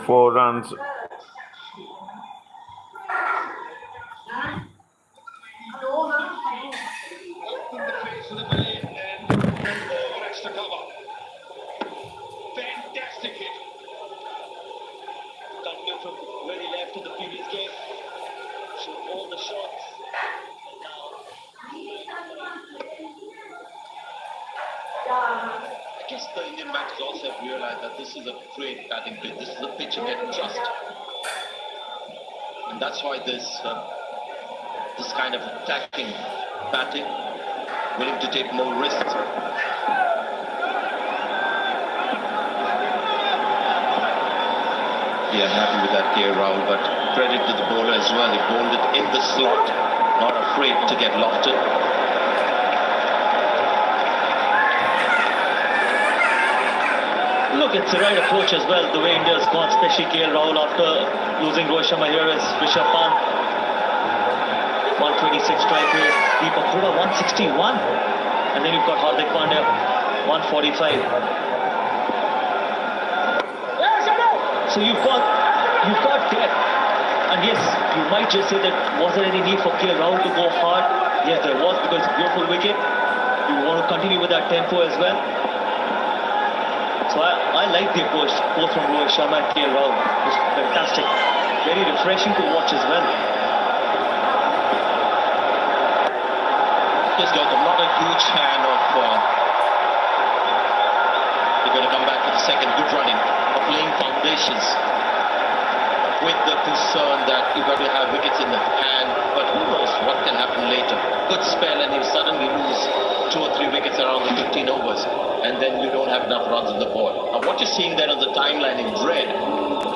4 runs. Fantastic hit. Continue from where he left in the previous game. Shoot all the shots. I guess the Indian batters also have realized that this is a great batting pitch. This is a pitch you can trust. And that's why this kind of attacking batting, willing to take more risks. Yeah, happy with that KL Rahul, but credit to the bowler as well. He bowled it in the slot, not afraid to get lofted. Look, it's the right approach as well, the way India's gone, especially KL Rahul after losing Rohit Sharma here is Rishabh Pant. 126 strike rate, Deepak Hooda 161, and then you've got Hardik Pandya 145. So you've got depth, and yes, you might just say that was there any need for KL Rahul to go hard? Yes, there was, because it's a beautiful wicket. You want to continue with that tempo as well. So I like the approach, both from Rohit Sharma and KL Rahul. It's fantastic, very refreshing to watch as well. Yes, Gautam, not a huge fan of. They're going to come back for the second. Good running of laying foundations, with the concern that you've got to have wickets in the hand, but who knows what can happen later. Good spell, and you suddenly lose 2 or 3 wickets around the 15 overs, and then you don't have enough runs on the board. Now, what you're seeing there on the timeline in red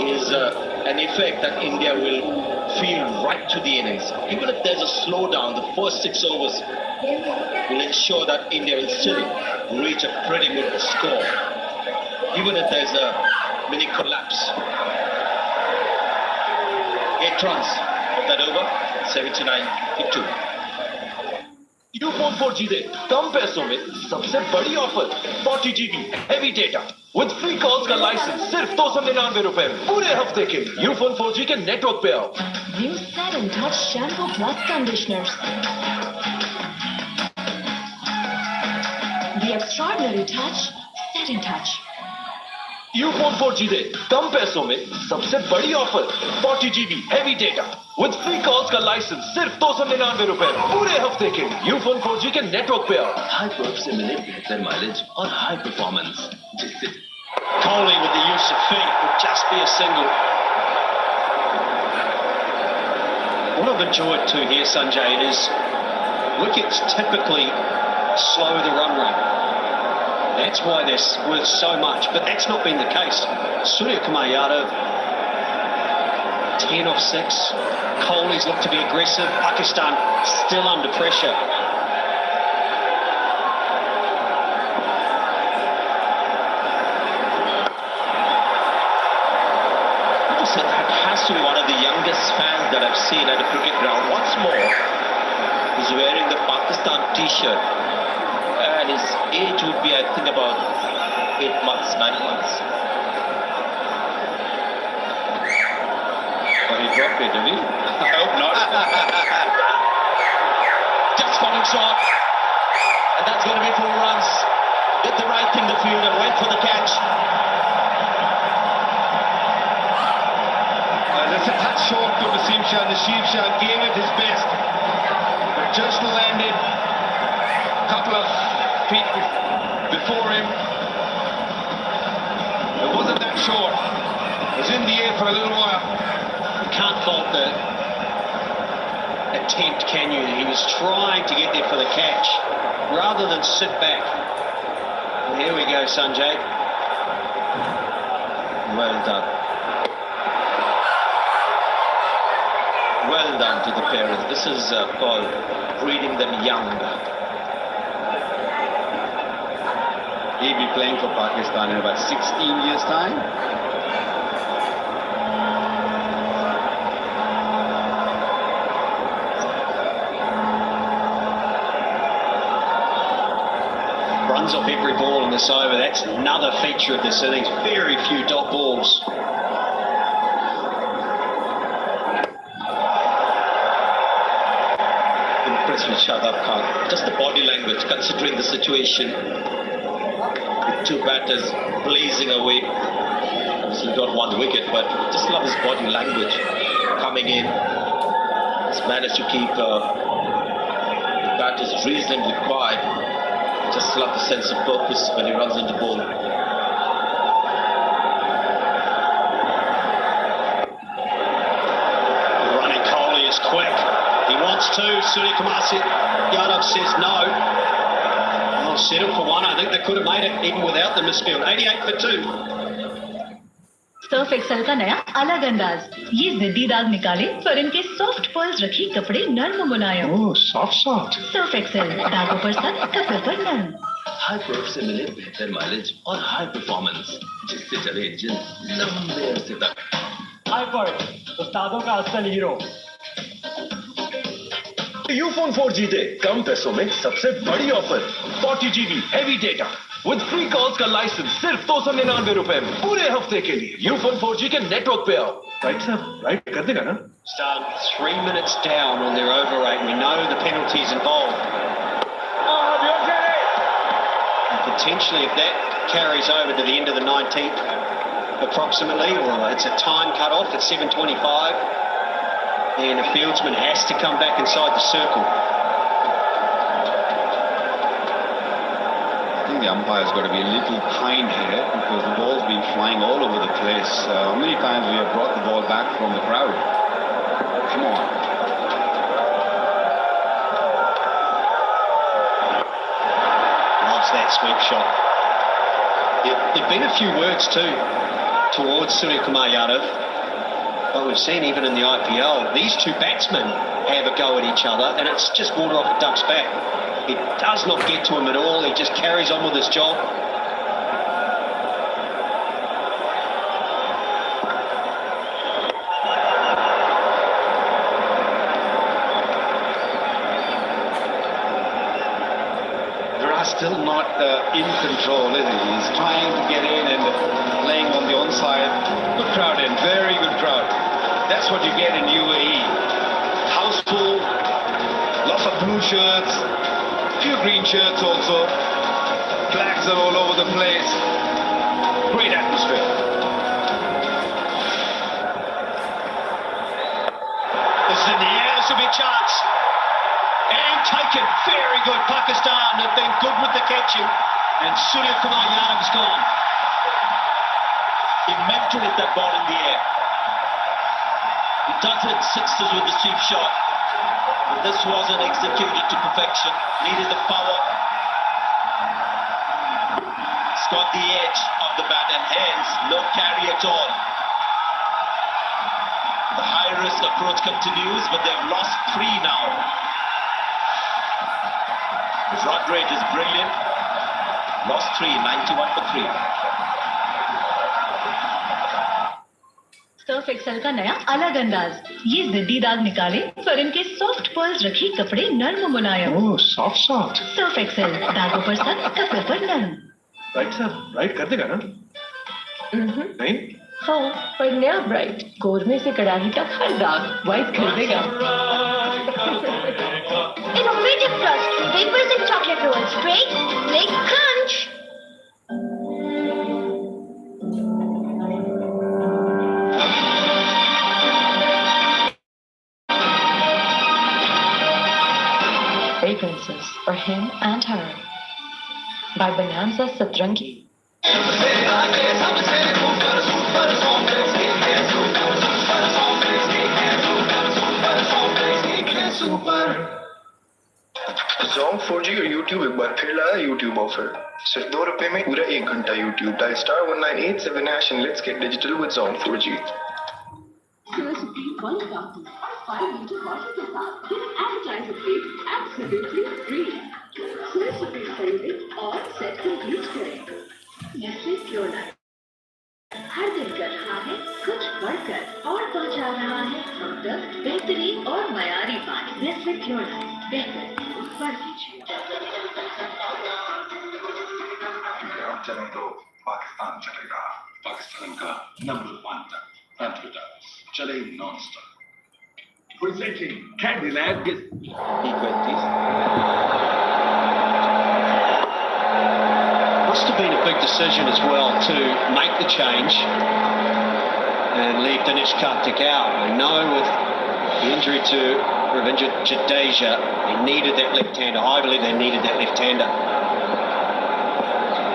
is an effect that India will feel right to the innings. Even if there's a slowdown, the first 6 overs will ensure that India will still reach a pretty good score, even if there's a mini collapse. 8 runs of that over, 79-2. U-Phone 4G दे कम पैसों में सबसे बड़ी offer 40 GB heavy data with free calls का licence सिर्फ 299 रुपए पूरे हफ्ते के लिए। U-Phone 4G के नेटवर्क पे आओ। New Set and Touch Shampoo Plus Conditioners. The extraordinary touch, Set and Touch. U-Phone 4G दे कम पैसों में सबसे बड़ी offer 40 GB heavy data with free calls का लाइसेंस सिर्फ 299 रुपए पूरे हफ्ते के लिए। U-Phone 4G के नेटवर्क पे आओ। हाई पर्फ से मिले बेहतर माइलेज और हाई परफॉर्मेंस जिससे Kohli with the use of feet would just be a single. What I've enjoyed too here, Sanjay, is wickets typically slow the run rate. That's why they're worth so much, but that's not been the case. Surya Kumar Yadav, 10 off 6. Kohli's looked to be aggressive. Pakistan still under pressure. That has to be one of the youngest fans that I've seen at a cricket ground. What's more, he's wearing the Pakistan t-shirt, and his age would be, I think, about 8 months, 9 months. और he dropped it, did he? I hope not. Just falling short, and that's going to be 4 runs. Did the right thing, the fielder went for the catch. That's a touch short to Naseem Shah. Naseem Shah gave it his best, but just landed a couple of feet before him. It wasn't that short. It was in the air for a little while. You can't fault the attempt, can you? He was trying to get there for the catch rather than sit back. And here we go, Sanjay. Well done. Well done to the parents. This is called breeding them young. He'll be playing for Pakistan in about 16 years' time. Runs off every ball in this over. That's another feature of this innings. Very few dot balls. Must be Shadab Khan. Just the body language, considering the situation. With two batters blazing away. Obviously got one wicket, but just love his body language. Coming in, he's managed to keep the batters reasonably quiet. Just love the sense of purpose when he runs into ball. Running Kohli is quick. He wants to. Suryakumar Yadav says no. Well, settle for one. I think they could have made it even without the misfield. 88 for 2. Surf Excel का नया अलग अंदाज, ये जिद्दी दाग निकाले पर इनके सॉफ्ट पर्ल्स रखी कपड़े नर्म मुलायम। Oh, soft. सर्फ एक्सेल, दागों पर सख्त, कपड़े पर नर्म। हाई प्रूफ से मिले बेहतर माइलेज और हाई परफॉर्मेंस, जिससे चले इंजन लंबे अरसे तक। हाई पर उस्तादों का असल हीरो। यूफोन 4 जीते कम पैसों में सबसे बड़ी offer 40 GB heavy data with free calls का लाइसेंस सिर्फ 299 रुपए में पूरे हफ्ते के लिए। यूफोन 4G के नेटवर्क पे आओ। राइट साहब, राइट कर देगा ना? Start 3 minutes down on their over rate. We know the penalties involved. And potentially, if that carries over to the end of the 19th, approximately, or it's a time cut off at 7:25, and a fieldsman has to come back inside the circle. I think the umpire's got to be a little kind here because the ball's been flying all over the place. How many times we have brought the ball back from the crowd? Come on. Loves that sweep shot. There've been a few words too towards Suryakumar Yadav, but we've seen even in the IPL, these two batsmen have a go at each other, and it's just water off a duck's back. It does not get to him at all. He just carries on with his job. Still not in control, is he? He's trying to get in and playing on the onside. Good crowd in, very good crowd. That's what you get in UAE. House full, lots of blue shirts, few green shirts also. Flags are all over the place. Great atmosphere. This is in the air, this will be a chance. And taken, very good. Pakistan have been good with the catching, and Suryakumar Yadav's gone. He meant to hit that ball in the air. He does hit sixes with the sweep shot, but this wasn't executed to perfection. Needed the power. It's got the edge of the bat and hands, no carry at all. The high risk approach continues, but they've lost 3 now. His run rate is brilliant. Lost 3, 91 for 3. Surf Excel का नया अलग अंदाज, ये जिद्दी दाग निकाले पर इनके सॉफ्ट पर्ल्स रखी कपड़े नर्म मुलायम। Oh, soft. सर्फ एक्सेल, दागों पर सख्त, कपड़े पर नर्म। राइट साहब, राइट कर देगा ना? नहीं? हाँ, पर नया ब्राइट कोरमे से कड़ाही तक हर दाग वाइट कर देगा। Innovative crust, wafers and chocolate rolls. Break, make crunch. Fragrances for him and her by Bonanza Satrangi. Zong 4G और YouTube एक बार फिर लाया YouTube ऑफर। सिर्फ ₹2 में पूरा 1 घंटा YouTube। Dial *1987# and let's get digital with Zong 4G। हर दिन कर रहा है कुछ बढ़कर और पहुंचा रहा है हम तक बेहतरीन और मयारी पानी। नेस्ले प्योर लाइफ, बेहतर बढ़ दीजिए। चलें तो पाकिस्तान चलेगा। पाकिस्तान का नंबर 1 तक चले non stop. Presenting Candyland T20s. correct decision as well to make the change and leave Dinesh Karthik out. I know with the injury to Ravindra Jadeja, they needed that left-hander. I believe they needed that left-hander.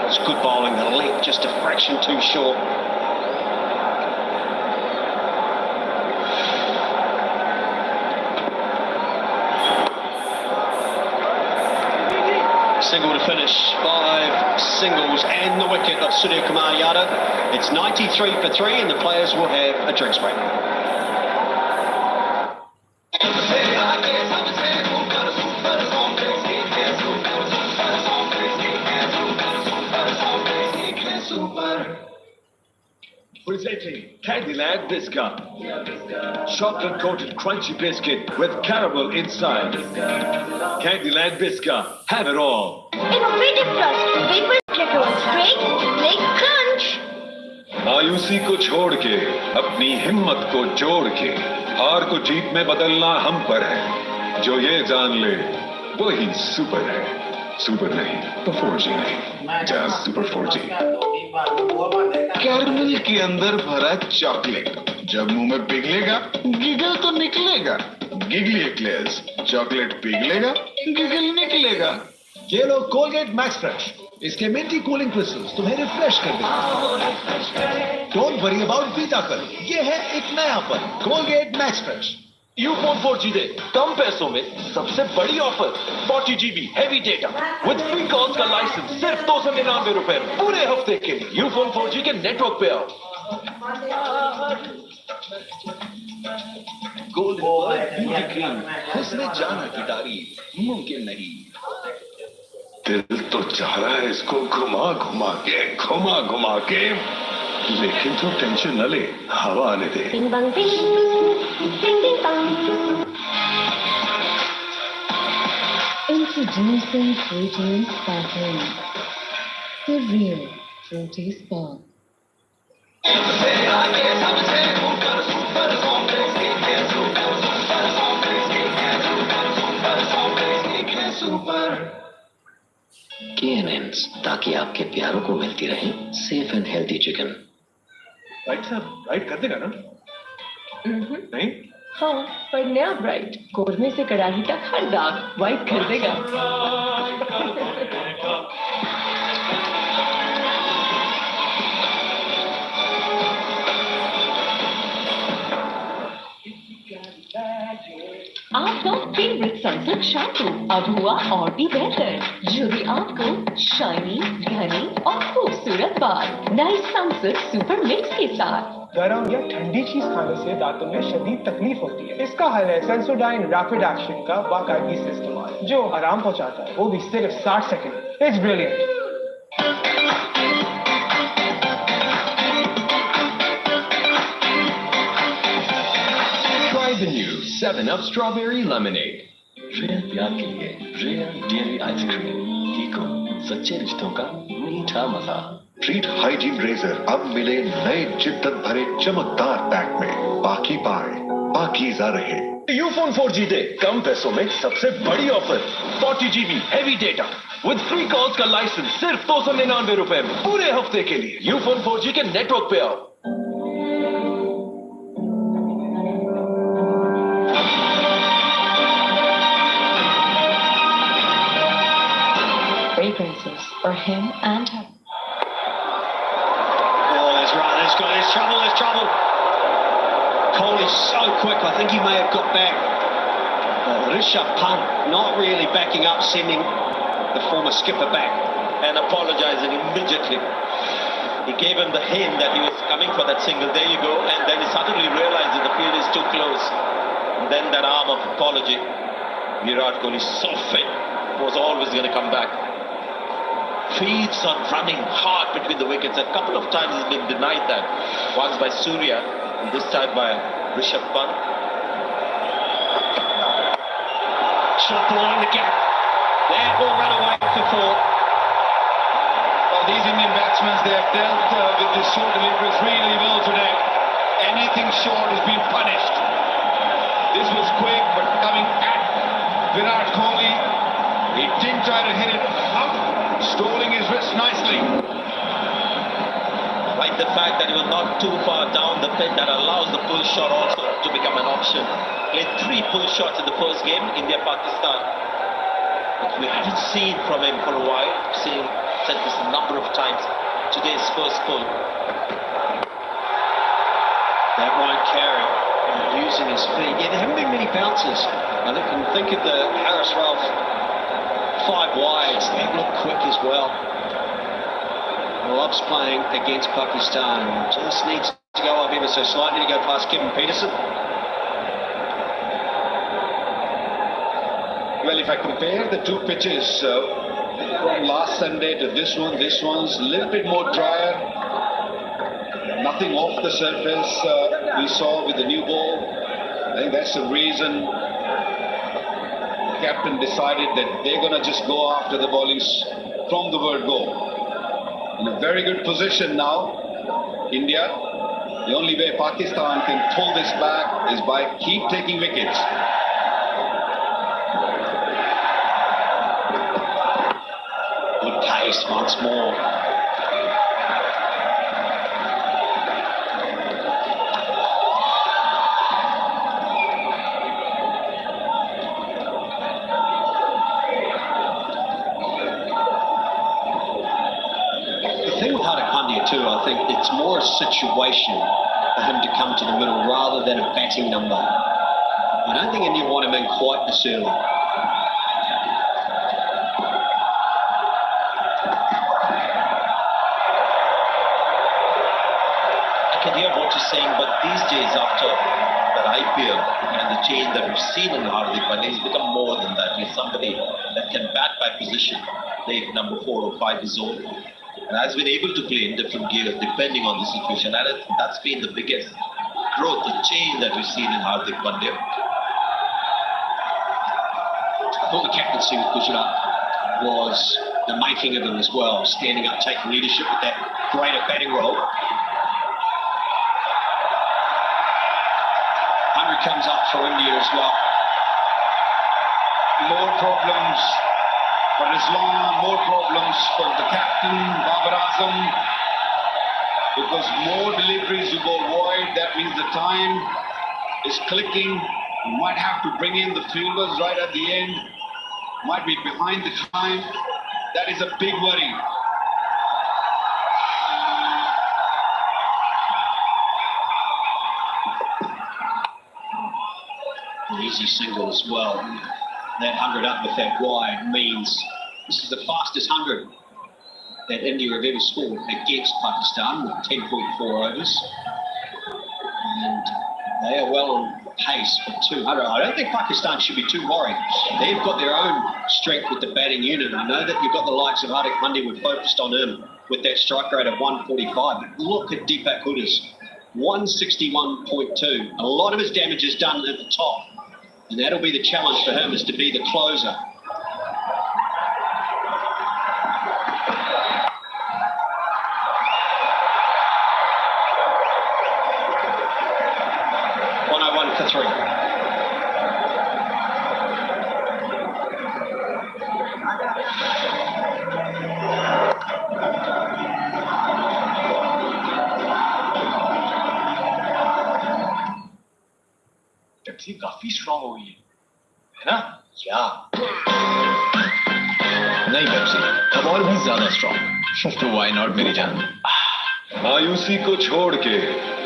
It's good bowling, the length just a fraction too short. Single to finish, 5 singles and the wicket of Surya Kumar Yadav. It's 93 for 3 and the players will have a drinks break. Presenting Candyland Biscuit. Chocolate coated crunchy biscuit with caramel inside. Candyland Biscuit. Have it all. Innovative crust, paper chocolate rolls, break, make crunch. मायूसी को छोड़ के अपनी हिम्मत को जोड़ के हार को जीत में बदलना हम पर है. जो ये जान ले वो ही सुपर है. सुपर नहीं तो 4G नहीं. Just super 4G. कैरमल के अंदर भरा चॉकलेट जब मुंह में पिघलेगा गिगल तो निकलेगा. गिगली एक्लेयर्स, चॉकलेट पिघलेगा गिगल निकलेगा. ये लो कोलगेट मैक्स फ्रेश. इसके मिंटी कूलिंग क्रिस्टल्स तुम्हें रिफ्रेश कर देंगे. Don't worry about beta colour. ये है एक नया पल. Colgate Max fresh. Ufone 4G दे कम पैसों में सबसे बड़ी offer. 40 GB heavy data with free calls का लाइसेंस सिर्फ 299 रुपए में पूरे हफ्ते के लिए. यूफोन 4G के नेटवर्क पे आओ. गोल्डन ब्यूटी क्रीम, उसमें जाना की तारीफ मुमकिन नहीं. दिल तो चाह रहा है इसको घुमा घुमा के लेकिन तो टेंशन न ले, हवा आने दे. Bing bang bing, bing bing bang. Introducing Fruity and Sparkling, the real Fruity Spark. KNNs, ताकि आपके प्यारों को मिलती रहे safe and healthy chicken. Right साहब, राइट कर देगा ना? नहीं? हाँ, पर नया ब्राइट कोरमे से कड़ाही तक हर दाग वाइट कर देगा. आपका फेवरेट सनसिल्क शैम्पू अब हुआ और भी बेहतर, जो भी आपको शाइनी, घनी और खूबसूरत बाल. नई सनसिल्क सुपर मिक्स के साथ. गरम या ठंडी चीज खाने से दांतों में शदीद तकलीफ होती है. इसका हल है सेंसोडाइन रैपिड एक्शन का बाकायदगी से इस्तेमाल, जो आराम पहुंचाता है, वो भी सिर्फ 60 second. It's brilliant. Try the new 7-Up Strawberry Lemonade. Real प्यार के लिए रियल डेयरी आइसक्रीम. ईको, सच्चे रिश्तों का मीठा मजा. ट्रीट हाइजीन रेजर अब मिले नए जिद्दत भरे चमकदार पैक में. बाकी पाए पाकीज़ा रहे. यूफोन 4G दे कम पैसों में सबसे बड़ी offer. 40 GB heavy data with free calls का लाइसेंस सिर्फ 299 रुपए में पूरे हफ्ते के लिए. यूफोन 4G के नेटवर्क पे आओ. Fragrances for him and her. Oh, there's run. There's trouble. Kohli's so quick. I think he may have got back. Rishabh Pant not really backing up, sending the former skipper back and apologizing immediately. He gave him the hint that he was coming for that single. There you go. And then he suddenly realized that the field is too close. And then that arm of apology. Virat Kohli, so fit, was always going to come back. Feeds on running hard between the wickets. A couple of times he's been denied that. Once by Surya, and this time by Rishabh Pant. shot behind the gap. That will run away for 4. Well, these Indian batsmen, they have dealt with the short deliveries really well today. Anything short has been punished. This was quick, but coming at Virat Kohli. He didn't try to hit it up, stalling his wrist nicely. Like the fact that he was not too far down the pit, that allows the pull shot also to become an option. Played 3 pull shots in the first game, India-Pakistan. But we hadn't seen from him for a while. Said this a number of times. Today's first pull. That won't carry. Using his feet. Yeah, there haven't been many bounces. I think of the Harris Ralph 5 wides. They look quick as well. Loves playing against Pakistan. Just needs to go up ever so slightly to go past Kevin Peterson. Well, if I compare the 2 pitches from last Sunday to this one's a little bit more drier. Nothing off the surface we saw with the new ball. I think that's the reason the captain decided that they're going to just go after the bowlings from the word go. In a very good position now, India. The only way Pakistan can pull this back is by keep taking wickets. Good pace once more. I think it's more a situation for him to come to the middle rather than a batting number. I don't think India want him in quite this early. I can hear what you're saying, but these days after that IPL and the change that we've seen in Hardik Pandya, he's become more than that. He's somebody that can bat by position, play number 4 or 5 is old. And has been able to play in different gears depending on the situation. And that's been the biggest growth, the change that we've seen in Hardik Pandya. I thought the captaincy with Gujarat was the making of him as well, standing up, taking leadership with that greater batting role. 100 comes up for India as well. More problems for Islam, more problems for the captain, Babar Azam, because more deliveries you go wide, that means the time is clicking. You might have to bring in the fielders right at the end, might be behind the time. That is a big worry. An easy single as well. That 100 up with that wide means this is the fastest 100 that India have ever scored against Pakistan with 10.4 overs. And they are well on pace for 200. I don't think Pakistan should be too worried. They've got their own strength with the batting unit. I know that you've got the likes of Hardik Pandya, we're focused on him with that strike rate of 145. But look at Deepak Huda's 161.2. A lot of his damage is done at the top. And that'll be the challenge for him, is to be the closer. For 3. Taxi काफी strong हो गई है ना? या नहीं Pepsi, अब और भी ज्यादा स्ट्रांग। तो व्हाई नॉट मेरी जान? मायूसी को छोड़ के,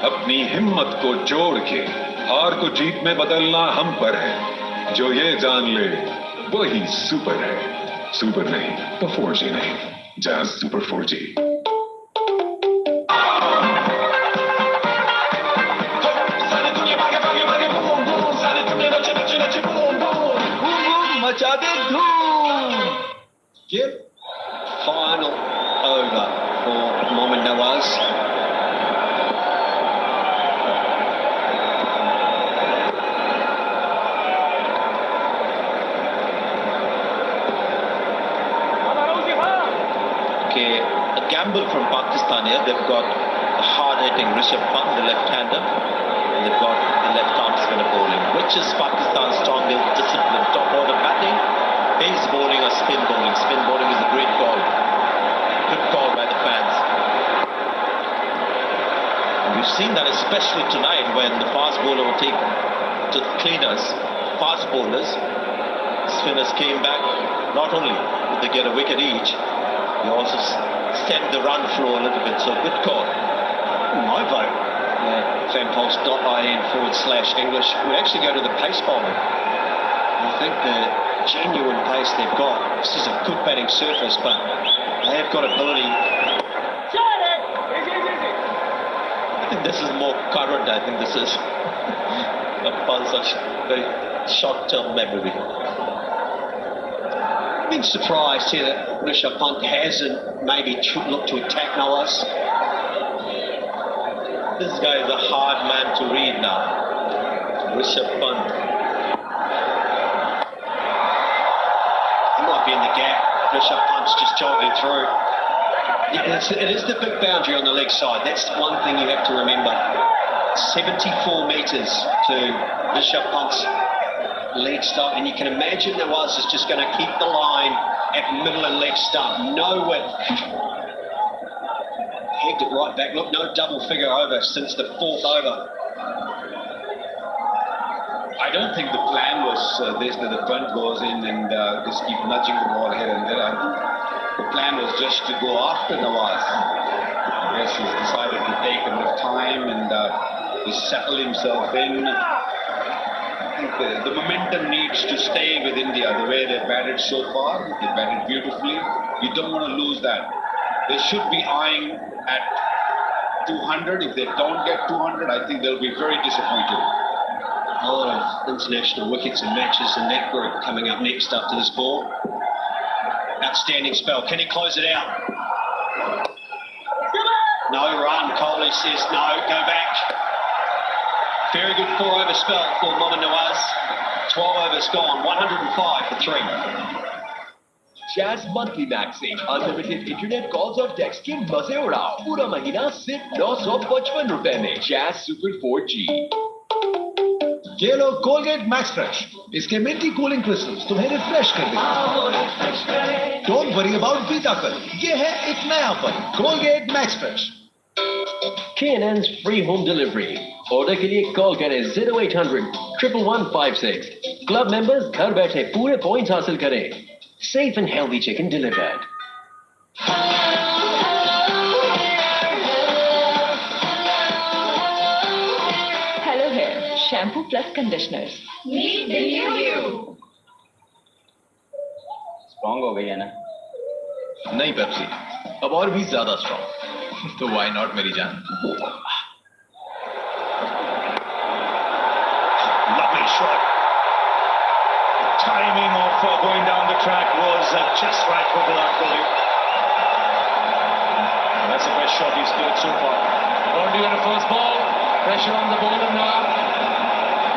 अपनी हिम्मत को जोड़ के, हार को जीत में बदलना हम पर है। जो ये जान ले वही सुपर है। सुपर नहीं तो 4G नहीं, जैज़ सुपर 4G। मचा दे धूम। Yep. Final over for Mohammad Nawaz. Gamble from Pakistan here. They've got a hard-hitting Rishabh Pant, the left-hander, and they've got the left-arm spinner bowling. Which is Pakistan's strongest discipline? Top order batting, pace bowling, or spin bowling? Spin bowling is a great call. Good call by the fans. seen that especially tonight when the fast bowler would take to cleaners, fast bowlers. Spinners came back. Not only did they get a wicket each, they also stemmed the run flow a little bit. So good call. My vote. Fanpulse.in/English would actually go to the pace bowling. I think the genuine pace they've got. This is a good batting surface, but they have got ability. I think this is more current. I think this is a very short-term memory. I've been surprised here that Rishabh Pant hasn't maybe looked to attack Nawaz. This guy is a hard man to read now. Rishabh Pant. He might be in the gap. Rishabh Pant's just jogging through. Yeah, it is the big boundary on the leg side. That's one thing you have to remember. 74 metres to Rishabh Pant's leg stump, and you can imagine Nawaz is just going to keep the line at middle and leg stump. No width. Pegged it right back. Look, no double figure over since the fourth over. I don't think the plan was this, that the front goes in and just keep nudging the ball here and there. I think the plan was just to go after Nawaz. Yes, he's decided to take a bit of time and to settle himself in. I think the momentum needs to stay with India. The way they've batted so far, they batted beautifully. You don't want to lose that. They should be eyeing at 200. If they don't get 200, I think they'll be very disappointed. A lot of international wickets and matches in that group coming up next after this ball. Outstanding spell. Can he close it out? No run. Kohli says no. Go back. Very good 4-over spell for Mohammad Nawaz. 12 overs gone. 105 for 3. Jazz Monthly Max से unlimited internet calls और text के मजे उड़ाओ पूरा महीना सिर्फ 955 रुपए में जैज सुपर 4G। ये लो कोलगेट मैक्स फ्रेश। इसके मिंटी कूलिंग क्रिस्टल्स तुम्हें रिफ्रेश कर देंगे। डोंट वरी अबाउट बीताकर। ये है एक नयापन Colgate Max Fresh. K&N's free home delivery. Order के लिए कॉल करें 0800 11156। क्लब मेंबर्स घर बैठे पूरे पॉइंट्स हासिल करें। Safe and healthy chicken delivered. Hello Hair shampoo plus conditioners. Meet the new you. Strong हो गई है ना? नहीं पेप्सी, अब और भी ज्यादा स्ट्रॉन्ग। तो व्हाई नॉट मेरी जान? Lovely shot. Timing of going down the track was just right for Virat Kohli. That's the best shot he's played so far. Boundary on the first ball. Pressure on the bowler now.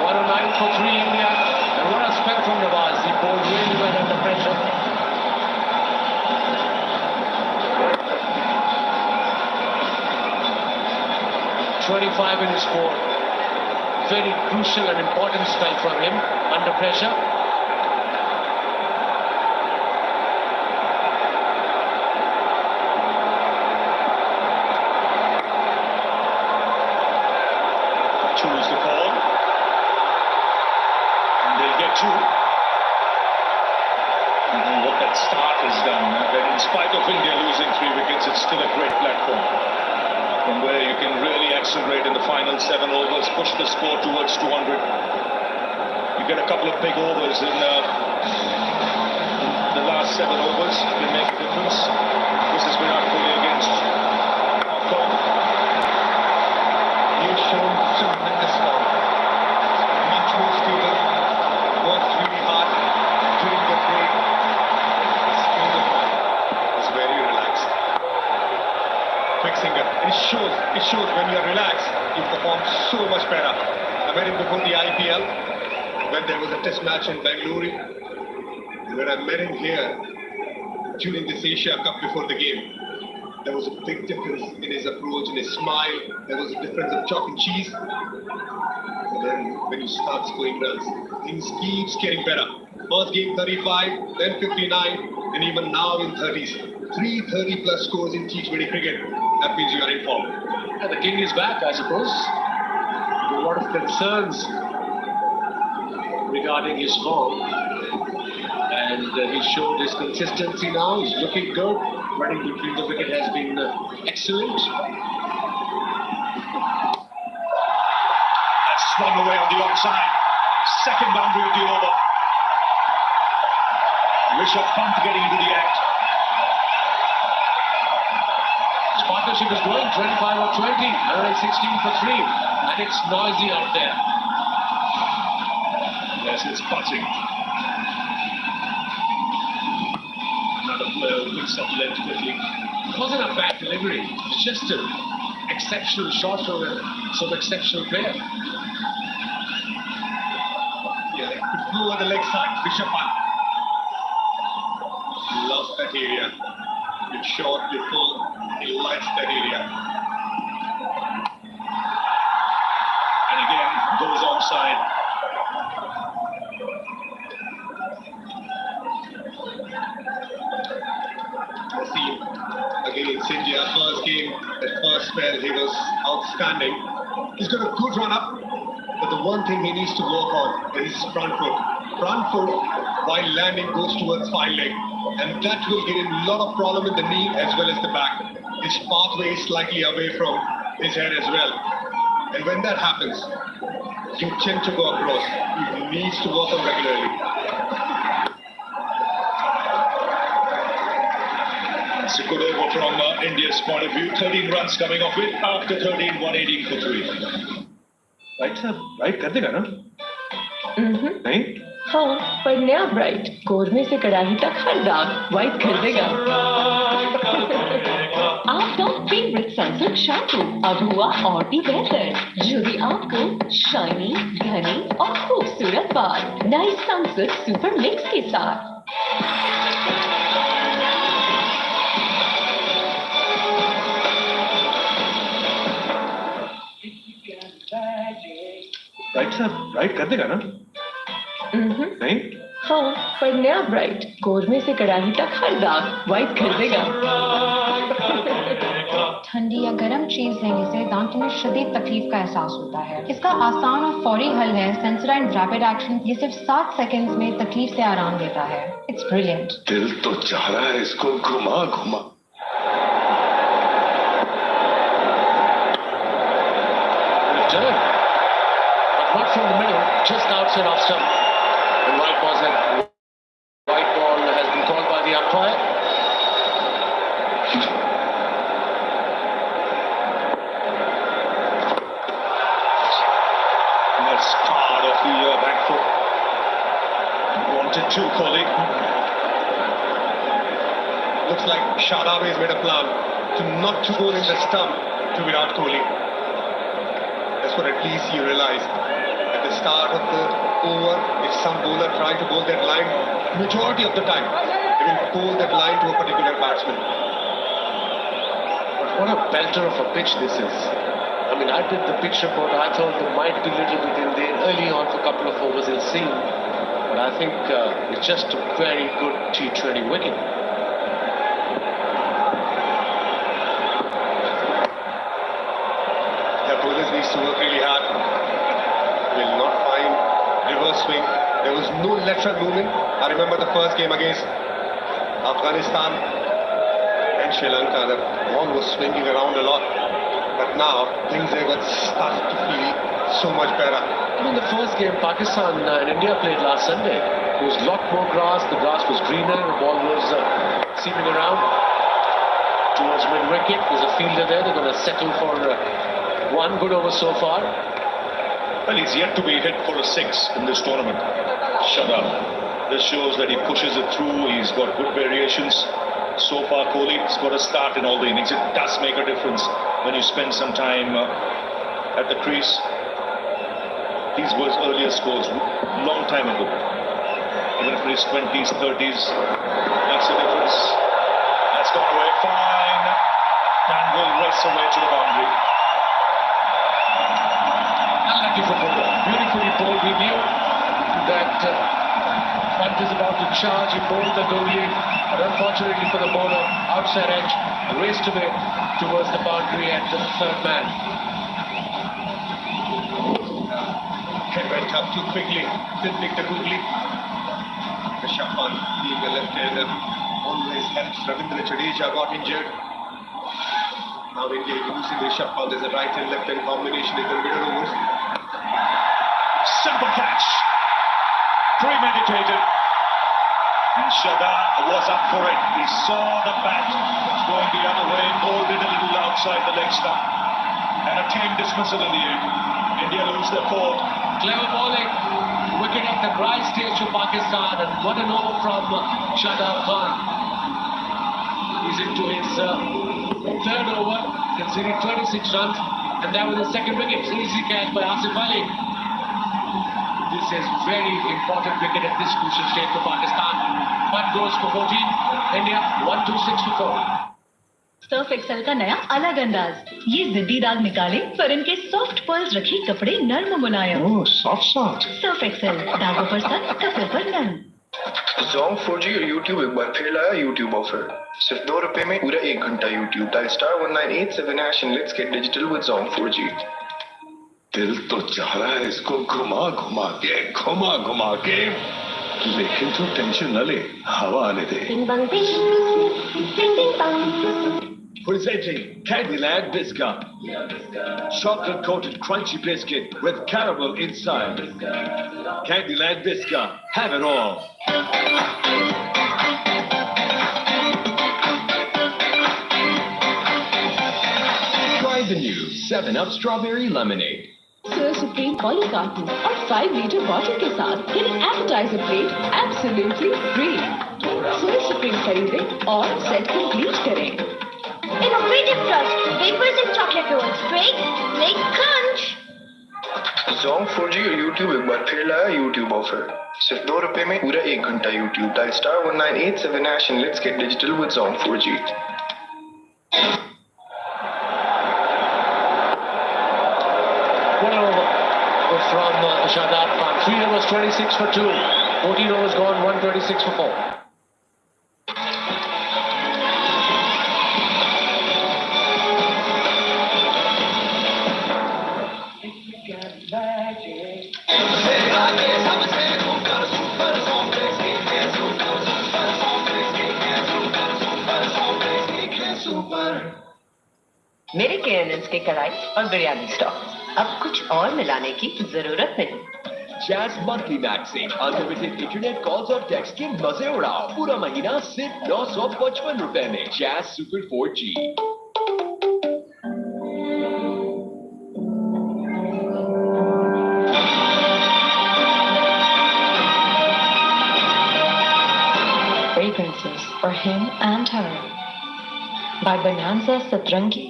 109 for 3 India. And what a spell from Nawaz. He bowled really well under pressure. .25 in his score. Very crucial and important spell for him under pressure. Choose the call. And they'll get two. And what that start has done, that in spite of India losing 3 wickets, it's still a great platform from where you can really accelerate in the final 7 overs, push the score towards 200. You get a couple of big overs in the last 7 overs, can make a difference. This is Virat Kohli against Hong Kong. You've shown tremendous form. Really close to them, worked really hard during the break. It's very relaxed. Quick singer. It shows when you're relaxed, you perform so much better. I met him before the IPL, when there was a test match in Bengaluru. And when I met him here, during this Asia Cup before the game, there was a big difference in his approach, in his smile. There was a difference of chalk and cheese. And then when he starts scoring runs, things keeps getting better. First game 35, then 59, and even now in 30s. 3 30-plus scores in T20 cricket. That means you are in form. And the king is back, I suppose. A lot of concerns regarding his form. And he showed his consistency now. He's looking good. Running between the wicket has been excellent. That's swung away on the onside. Second boundary of the over. Rishabh Pant getting into the act. His partnership is going 25 or 20, 116 for 3. And it's noisy out there. Yes, it's butting. Another player who picks up length quickly. It wasn't a bad delivery. It's just an exceptional shot from some exceptional player. Yeah, could go on the leg side. Rishabh Pant. He loves that area. It's short before. He likes that area. And again, goes onside. See, against India, first game, that first spell, he was outstanding. He's got a good run up, but the one thing he needs to work on is his front foot. Front foot, while landing, goes towards fine leg, and that will give him a lot of problem in the knee as well as the back. His pathway is slightly away from his head as well. And when that happens, you tend to go across. He needs to work on regularly. It's a good over from India's point of view. 13 runs coming off with. After 13, 118 for 3. Right, sir? Right, कर देगा ना? नहीं? हाँ, पर नया bright कोरमे से कड़ाही तक हर दाग वाइट कर देगा। आपका फेवरेट सनसिल्क शैम्पू अब हुआ और भी बेहतर, जो दी आपको शाइनी, घने और खूबसूरत बाल नए सनसिल्क सुपर मिक्स के साथ। राइट सर, राइट कर देगा ना? नहीं? हाँ, पर नया ब्राइट कोरमे से कड़ाही तक हर दाग वाइट कर देगा। ठंडी या गर्म चीज लेने से दांतों में शदीद तकलीफ का एहसास होता है। इसका आसान और फौरी हल है सेंसोडाइन रैपिड एक्शन। ये सिर्फ 7 सेकंड्स में तकलीफ से आराम देता है। It's brilliant. दिल तो चाह रहा है इसको घुमा घुमा। Not from the middle, just outside off stump. And white ball has been called by the umpire. That's part of the back foot. Wanted to, Kohli. Looks like Shadabi has made a plan to not to go in the stump to Virat Kohli. That's what at least you realize. At the start of the over, if some bowler tries to bowl that line, majority of the time, they will bowl that line to a particular batsman. But what a belter of a pitch this is. I mean, I did the pitch report. I thought there might be a little bit in there early on for a couple of overs in seam. But I think it's just a very good T20 wicket. The bowlers needs to work really hard. Will not find reverse swing. There was no lateral movement. I remember the first game against Afghanistan and Sri Lanka. The ball was swinging around a lot. But now things have got started to feel so much better. I mean, the first game Pakistan and India played last Sunday, there was a lot more grass. The grass was greener. The ball was seeping around towards mid-wicket. There's a fielder there. They're going to settle for one good over so far. Well, he's yet to be hit for a 6 in this tournament. Shut up. This shows that he pushes it through. He's got good variations. So far, Kohli's got a start in all the innings. It does make a difference when you spend some time at the crease. These were his earlier scores, long time ago. Even for his 20s, 30s, makes a difference. That's gone away fine. And will race away to the boundary. Unlucky for bowler. Beautifully bowled. We knew that Punt is about to charge. He bowled the goalie, but unfortunately for the bowler, outside edge, raced away towards the boundary and the third man. Head went up too quickly, didn't pick the googly. Rishabh Pant, being a left-hander, always helps. Ravindra Jadeja got injured. Now India using Rishabh Pant as a right and left-hand combination in the middle overs. Simple catch. Premeditated. Shada was up for it. He saw the bat going the other way, bowled it a little outside the leg stump. And a tame dismissal in the end. India lose their fourth. Clever bowling. Wicket at the right stage for Pakistan, and what an over from Shada Khan. He's into his third over, conceding 26 runs, and that was his second wicket. Easy catch by Asif Ali. This is very important wicket at this crucial stage for Pakistan. Punt goes for 14. India 1-2-6 for 4. Surf Excel का नया अलग अंदाज। ये जिद्दी दाग निकाले पर इनके सॉफ्ट पर्ल्स रखे कपड़े नर्म मुलायम। ओह सॉफ्ट सर्फ एक्सेल, दागों पर सख्त, कपड़ों पर नर्म। Zong 4G और YouTube एक बार फिर लाया YouTube ऑफर। सिर्फ ₹2 में पूरा 1 घंटा YouTube। Dial *1987# and let's get digital with Zong 4G। दिल तो चाह रहा है इसको घुमा घुमा के, लेकिन तू टेंशन न ले, हवा आने दे। Presenting Candyland Biscuit. Chocolate coated crunchy biscuit with caramel inside. Candyland Biscuit. Have it all. Try the new 7-Up Strawberry Lemonade. Soya supreme poly carton और 5 लीटर बॉटल के साथ यानी एपेटाइजर प्लेट एब्सोल्युटली फ्री। सोया supreme खरीदें और set complete करें। Innovative crust, wafers and chocolate rolls. Break, make crunch. Zong 4G और YouTube एक बार फिर लाया YouTube ऑफर। सिर्फ ₹2 में पूरा 1 घंटा YouTube। Dial *1987# and let's get digital with Zong 4G। One over from Shadab Khan. 3 overs, 26 for 2. 14 overs gone, 126 for 4. मेरे KNN के कढ़ाई और बिरयानी स्टॉक, अब कुछ और मिलाने की जरूरत नहीं। Jazz Monkey Max से अनलिमिटेड इंटरनेट कॉल्स और टेक्स्ट के मजे उड़ाओ पूरा महीना सिर्फ ₹955 में। Jazz Super 4G। Fragrances for him and her by Bonanza Satrangi.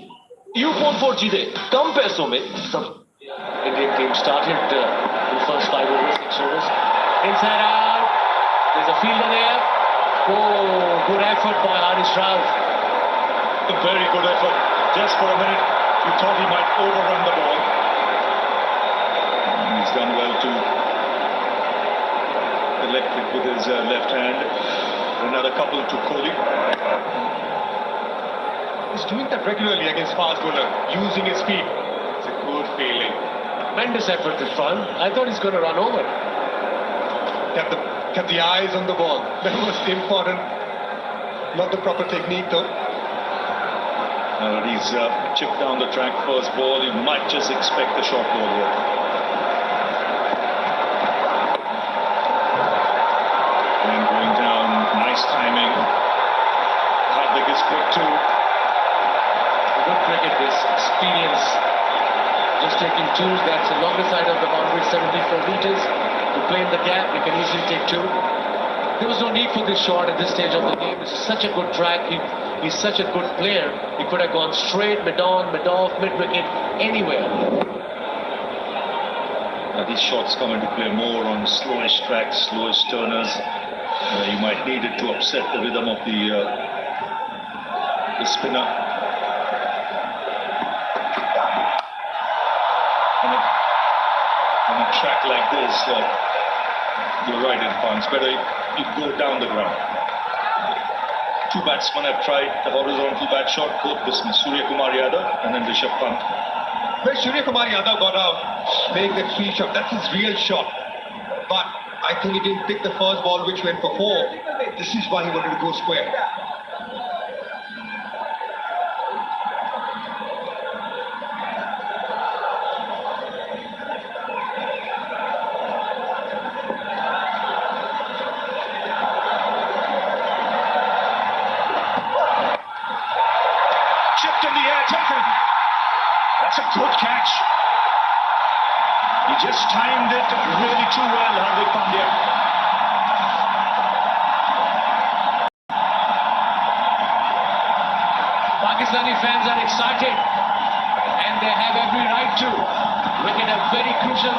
U-Phone 4G दे कम पैसों में सब। Indian team started the first 5 overs, 6 overs. Inside out. There's a fielder there. Oh, good effort by Harish Raut. A very good effort. Just for a minute, you thought he might overrun the ball. And he's done well to collect it with his left hand. Another couple to Kohli. He's doing that regularly against fast bowler, using his feet. It's a good feeling. Tremendous effort this one. I thought he's going to run over. Kept the eyes on the ball. That was important. Not the proper technique though. He's chipped down the track first ball. You might just expect the short ball here. And going down, nice timing. Hardik is quick too. Good cricket, this experience. Just taking 2s, that's the longer side of the boundary, 74 meters. To play in the gap, you can easily take 2. There was no need for this shot at this stage of the game. It's such a good track. He's such a good player. He could have gone straight, mid-on, mid-off, mid-wicket, anywhere. These shots come into play more on slowish tracks, slowish turners. You might need it to upset the rhythm of the spinner. On a track like this, you're right, Irfan. It's better to go down the ground. Two batsmen have tried the horizontal bat shot, both dismissed, Surya Kumar Yadav and then Rishabh Pant. When Surya Kumar Yadav got out, made the free shot, that's his real shot. But I think he didn't pick the first ball which went for 4. This is why he wanted to go square. Chipped in the air, taken. That's a good catch. He just timed it really too well, Hardik Pandya. Pakistani fans are excited and they have every right to. Wicket, a very crucial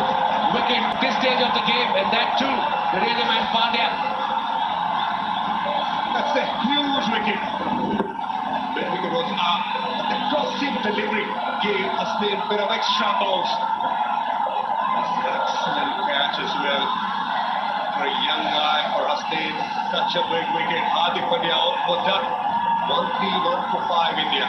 wicket this stage of the game, and that too, the Rhythm and Pandya. That's a huge wicket. The wicket was up. The crossing delivery gave Hasnain a bit of extra bounce. That's an excellent catch as well. For a young guy, for Hasnain, such a big wicket. Hardik Pandya out for done. 1-3, 1 for 5 India.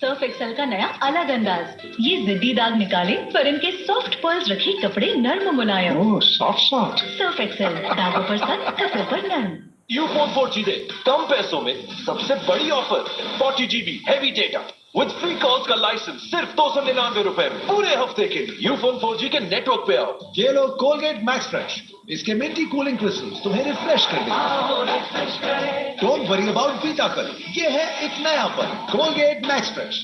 Surf Excel का नया अलग अंदाज, ये जिद्दी दाग निकाले पर इनके सॉफ्ट पर्ल्स रखे कपड़े नर्म मुलायम। ओह, सॉफ्ट। सर्फ एक्सेल, दागों पर सख्त, कपड़ों पर नर्म। यूफोन 4G दे कम पैसों में सबसे बड़ी offer 40 GB heavy data with free calls का लाइसेंस सिर्फ 299 रुपए में पूरे हफ्ते के लिए यूफोन 4G के नेटवर्क पे आओ। ये लो कोलगेट मैक्स फ्रेश, इसके मिंटी कूलिंग क्रिस्टल्स तुम्हें रिफ्रेश कर देंगे। डोंट वरी अबाउट बीताकल, ये है एक नयापन। Colgate Max fresh.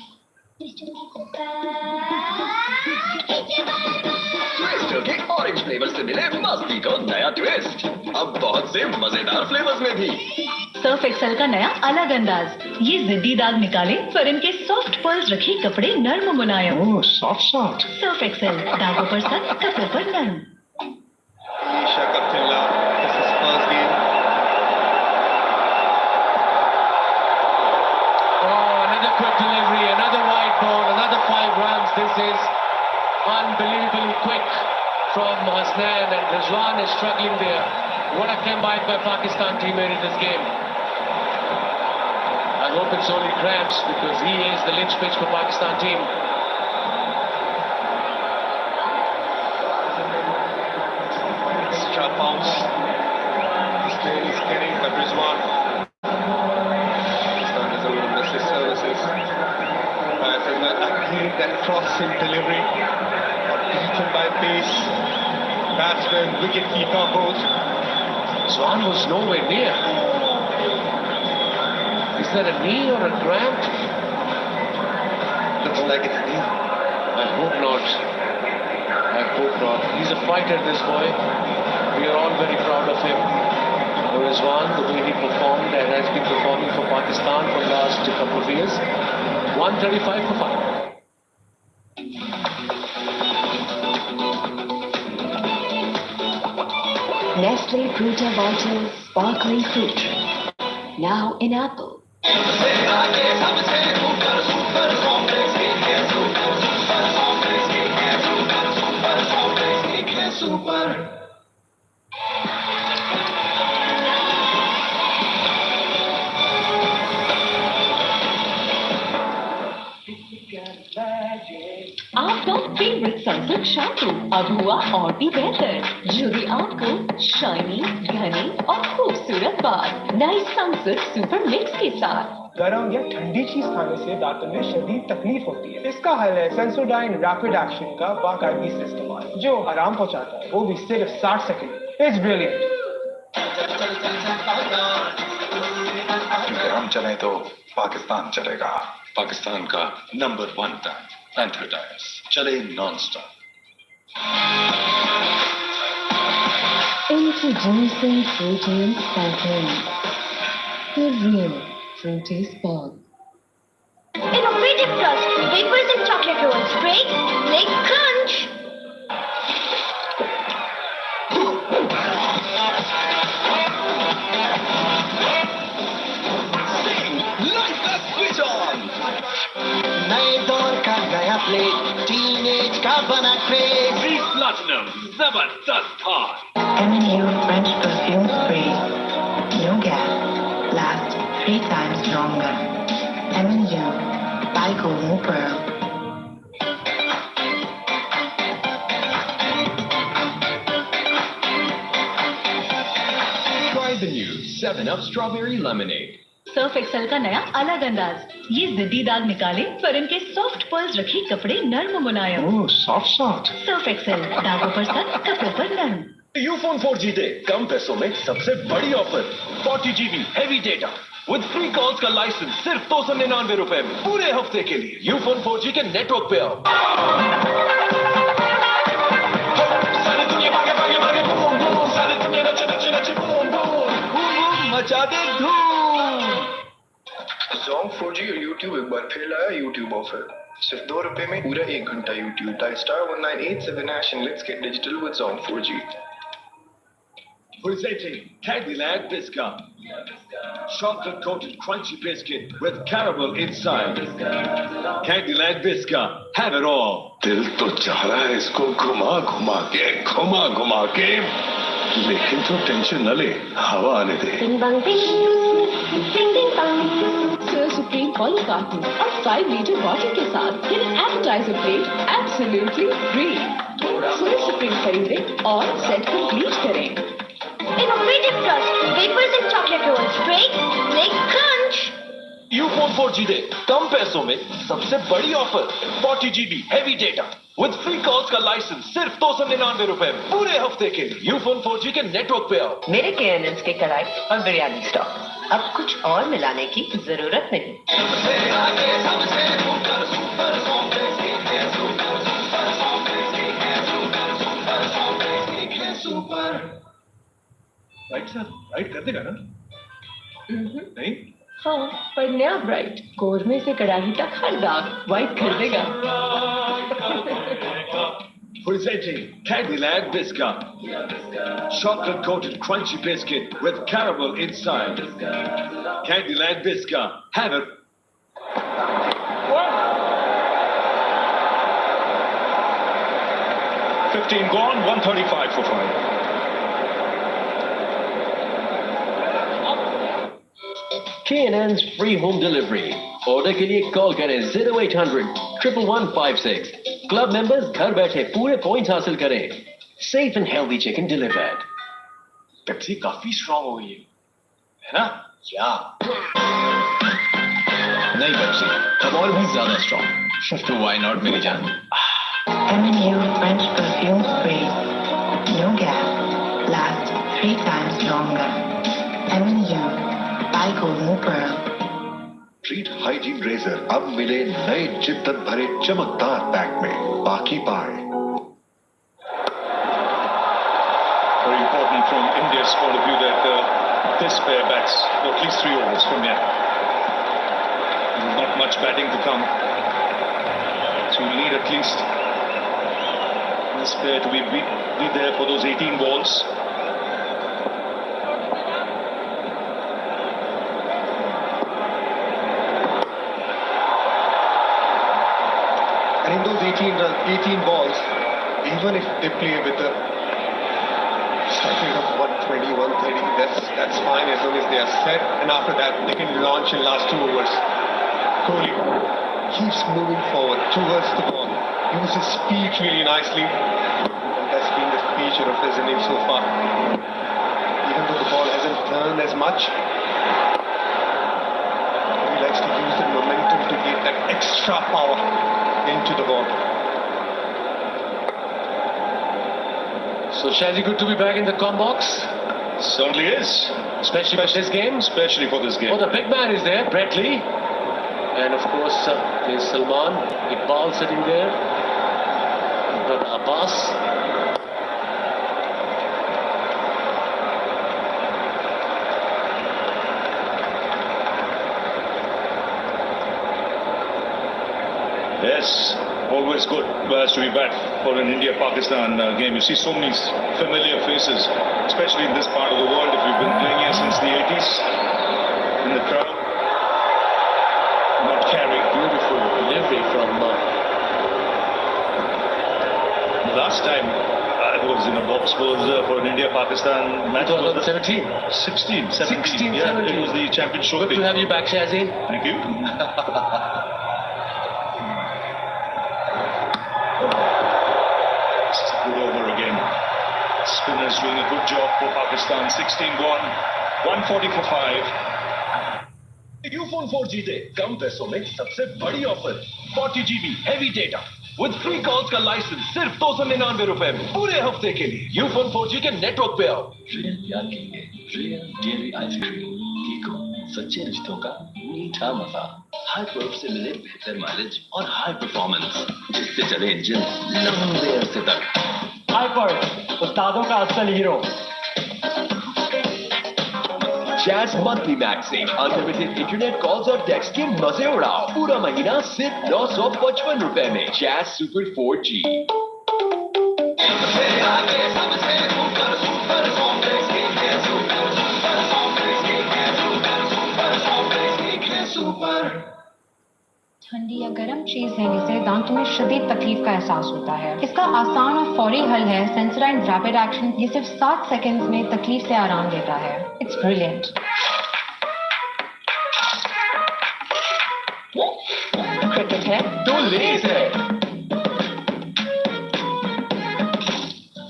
ट्विस्टर के ऑरेंज फ्लेवर से मिले मस्ती को नया ट्विस्ट, अब बहुत से मजेदार फ्लेवर्स में भी। सर्फ एक्सेल का नया अलग अंदाज, ये जिद्दी दाग निकाले पर इनके सॉफ्ट पर्ल्स रखे कपड़े नर्म मुलायम। ओह, सॉफ्ट। सर्फ एक्सेल, दागों पर सख्त, कपड़ों पर नर्म। Shut up till now. This is first game. Oh, another quick delivery, another wide ball, another 5 runs. This is unbelievably quick from Hasnain, and Rizwan is struggling there. What a comeback by Pakistan team made in this game. I hope it's only cramps because he is the linchpin for Pakistan team. Extra bounce. Hasnain is getting the Rizwan. Pakistan is a little miss his services. But again, that crossing delivery. Beaten by pace. Batsman, wicket keeper both. Rizwan was nowhere near. Is that a knee or a cramp? Looks like it's knee. I hope not. I hope not. He's a fighter, this boy. We are all very proud of him. Rizwan, the way he performed and has been performing for Pakistan for the last couple of years. 135 for 5. Nestle Fruta Bottles Sparkling Fruit Drink, now in apple. आपका favourite Sunsilk shampoo अब हुआ और भी बेहतर, जो दी आपको shiny, घनी और खूबसूरत बाल नई सनसिल्क सुपर मिक्स के साथ। गर्म या ठंडी चीज खाने से दांतों में शदीद तकलीफ होती है। इसका हल है सेंसोडाइन रैपिड एक्शन का बाकायदगी से इस्तेमाल, जो आराम पहुंचाता है, वो भी सिर्फ 60 सेकंड। It's brilliant. अगर हम चलें तो पाकिस्तान चलेगा। पाकिस्तान का नंबर 1 ब्रांड पैंथर टायर्स, चले non stop. Introducing Fruity and Sparkling, the real fruity spark. Innovative crust, wafers and chocolate rolls. Break, lick, crunch. नए दौर का नया प्लेट, टीनेज का बना क्रेज। प्लाटिनम जबरदस्त था। M&U French perfume spray. No gas. Lasts 3 times longer. M&U by Golden Pearl. Try the new 7-Up Strawberry Lemonade. Surf Excel का नया अलग अंदाज। ये जिद्दी दाग निकाले पर इनके सॉफ्ट पर्ल्स रखे कपड़े नर्म मुलायम। ओह, सॉफ्ट। सर्फ एक्सेल, दागों पर सख्त, कपड़ों पर नर्म। यूफोन 4G दे कम पैसों में सबसे बड़ी offer 40 GB heavy data with free calls का लाइसेंस सिर्फ 299 रुपए में पूरे हफ्ते के लिए। यूफोन 4G के नेटवर्क पे आओ। सारी दुनिया भागे भागे भागे बूम बूम, सारी दुनिया नचे नचे नचे बूम बूम, बूम बूम मचा दे धूम। Zong 4G और YouTube एक बार फिर लाया YouTube ऑफर सिर्फ ₹2 में पूरा 1 घंटा YouTube। Dial *1987# and let's get digital with Zong 4G. Presenting Candyland Biscuit. Chocolate coated crunchy biscuit with caramel inside. Candyland Biscuit. Have it all. दिल तो चाह रहा है इसको घुमा घुमा के, लेकिन तो टेंशन न ले, हवा आने दे। Ding bang ding, ding ding bang. Sir Supreme Olive Garden और 5 लीटर बॉटल के साथ get an appetizer plate absolutely free. Sir Supreme खरीदें और सेट कंप्लीट करें। Innovative crust, wafers and chocolate rolls. Break, lick, crunch. Ufone 4G दे कम पैसों में सबसे बड़ी offer 40 GB heavy data with free calls का लाइसेंस सिर्फ 299 रुपए में पूरे हफ्ते के लिए। यूफोन 4G के नेटवर्क पे आओ। मेरे केएनएन के कढ़ाई और बिरयानी स्टॉक। अब कुछ और मिलाने की जरूरत नहीं। राइट सर, राइट कर देगा ना? नहीं? हाँ, पर नया ब्राइट कोरमे से कड़ाही तक हर दाग वाइट कर देगा। Presenting Candyland Biscuit. Chocolate coated crunchy biscuit with caramel inside. Candyland Biscuit. Have it. What? 15 gone, 135 for 5. K&N's free home delivery. Order के लिए कॉल करें 0800 11156. क्लब मेंबर्स घर बैठे पूरे पॉइंट्स हासिल करें। Safe and healthy chicken delivered. Pepsi काफी strong हो गई है ना? क्या? नहीं पेप्सी, अब और भी ज्यादा स्ट्रांग। तो why not मेरी जान? M&U French perfume spray. No gas. Lasts 3 times longer. M&U by Golden Pearl. Treet hygiene razor अब मिले नए जिद्दत भरे चमकदार पैक में, बाकी पाए। Very important from India's point of view that this pair bats for at least 3 overs from here. Not much batting to come. So you need at least this pair to be there for those 18 balls. And in those 18 balls, even if they play with a strike rate of 120, 130, that's fine as long as they are set. And after that, they can launch in last 2 overs. Kohli keeps moving forward towards the ball. Uses speed really nicely. And that's been the feature of his innings so far. Even though the ball hasn't turned as much, he likes to use the momentum to get that extra power into the ball. So Shazzy, good to be back in the com box. Certainly is. Especially for this game. Especially for this game. Oh, the big man is there, Brett Lee. And of course, there's Salman, Iqbal sitting there. Brother Abbas. Yes, always good to be back for an India-Pakistan game. You see so many familiar faces, especially in this part of the world. If you've been playing here since the 80s, in the crowd. Not carrying. Beautiful delivery from... Last time, was in a box scores for an India-Pakistan match. 2017. 16, 16, yeah, 17. it was the championship. Good to have you back, Shazeen. Thank you. This is a good over again. Spinners doing a good job for Pakistan. 16 gone, 140 for 5. Ufone 4 जीते कम पैसों में सबसे बड़ी offer 40 GB heavy data with free calls का licence सिर्फ 299 रुपए में पूरे हफ्ते के लिए यूफोन 4G के नेटवर्क पे आओ। रियल प्यार के लिए रियल डेयरी आइसक्रीम कीको, सच्चे रिश्तों का मीठा मजा। हाई पर्फ से मिले बेहतर माइलेज और हाई परफॉर्मेंस, जिससे चले इंजन लंबे अरसे तक। हाई पर्फ, उस्तादों का असल हीरो। Jazz Monthly Max से अनलिमिटेड इंटरनेट कॉल्स और टेक्स्ट के मजे उड़ाओ पूरा महीना सिर्फ 955 रुपए में। Jazz Super 4G। ठंडी या गर्म चीज लेने से दांतों में शदीद तकलीफ का एहसास होता है। इसका आसान और फौरी हल है सेंसोडाइन रैपिड एक्शन। ये सिर्फ 7 सेकंड्स में तकलीफ से आराम देता है। It's brilliant. क्रिकेट है तो लेस है।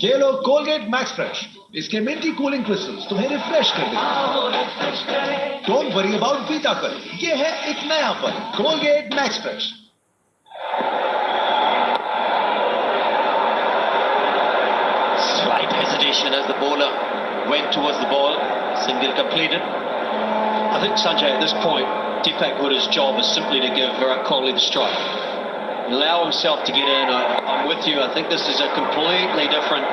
ये लो कोलगेट मैक्स फ्रेश। इसके मिंटी कूलिंग क्रिस्टल्स तुम्हें रिफ्रेश कर देंगे। डोंट वरी अबाउट बीताकल, ये है एक नयापन। Colgate Max fresh. Slight hesitation as the bowler went towards the ball. Single completed. I think Sanjay at this point, Deepak Huda's job is simply to give Virat Kohli the strike. Allow himself to get in. I'm with you. I think this is a completely different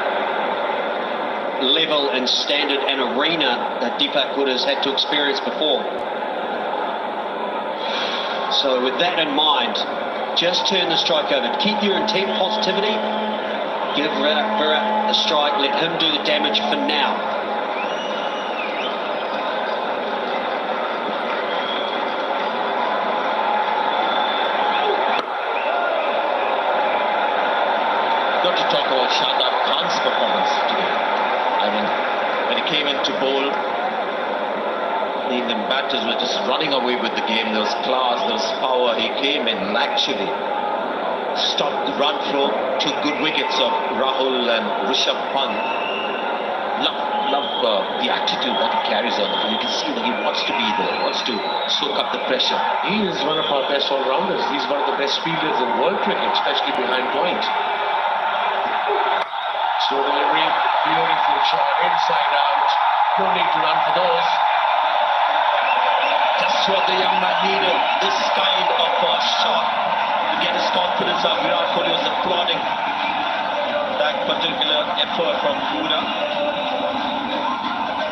level and standard and arena that Deepak Huda's had to experience before. So with that in mind, just turn the strike over. Keep your intent positivity. Give Virat a strike. Let him do the damage for now. Got to talk about Shadab Khan's performance today. I mean, when he came into bowl, the Indian batters were just running away with the game. There was class, there was power. He came in and actually stopped the run flow, took good wickets of Rahul and Rishabh Pant. Love the attitude that he carries on. You can see that he wants to be there, wants to soak up the pressure. He is one of our best all-rounders. He's one of the best fielders in world cricket, especially behind point. Slow delivery, beautiful shot, inside out. No need to run for those. That's what the young man needed. This kind of shot to get his confidence up. Virat Kohli was applauding that particular effort from Huda.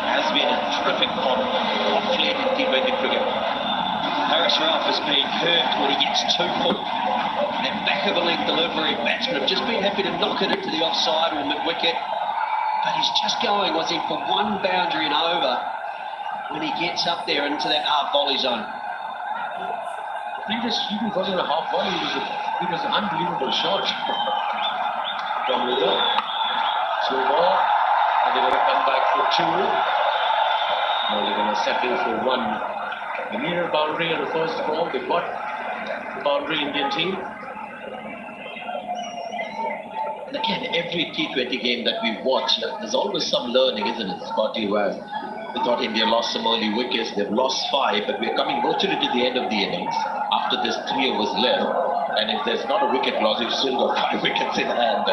Has been a terrific model of late in T20 cricket. Harris Ralph has been hurt when he gets too full. That back of the leg delivery, batsmen have just been happy to knock it into the offside or mid-wicket. But he's just going, was he, for one boundary and over when he gets up there into that half volley zone. Previous even wasn't a half volley, it was an unbelievable shot from Huda. Slow ball, and they're going to come back for 2. Now they're going to settle for 1. The near boundary on the first ball, they got the boundary Indian team. And again, every T20 game that we watch, there's always some learning, isn't it, Scotty? Where we thought India lost some early wickets, they've lost 5, but we're coming virtually to the end of the innings. After there's 3 overs left, and if there's not a wicket loss, you've still got 5 wickets in hand.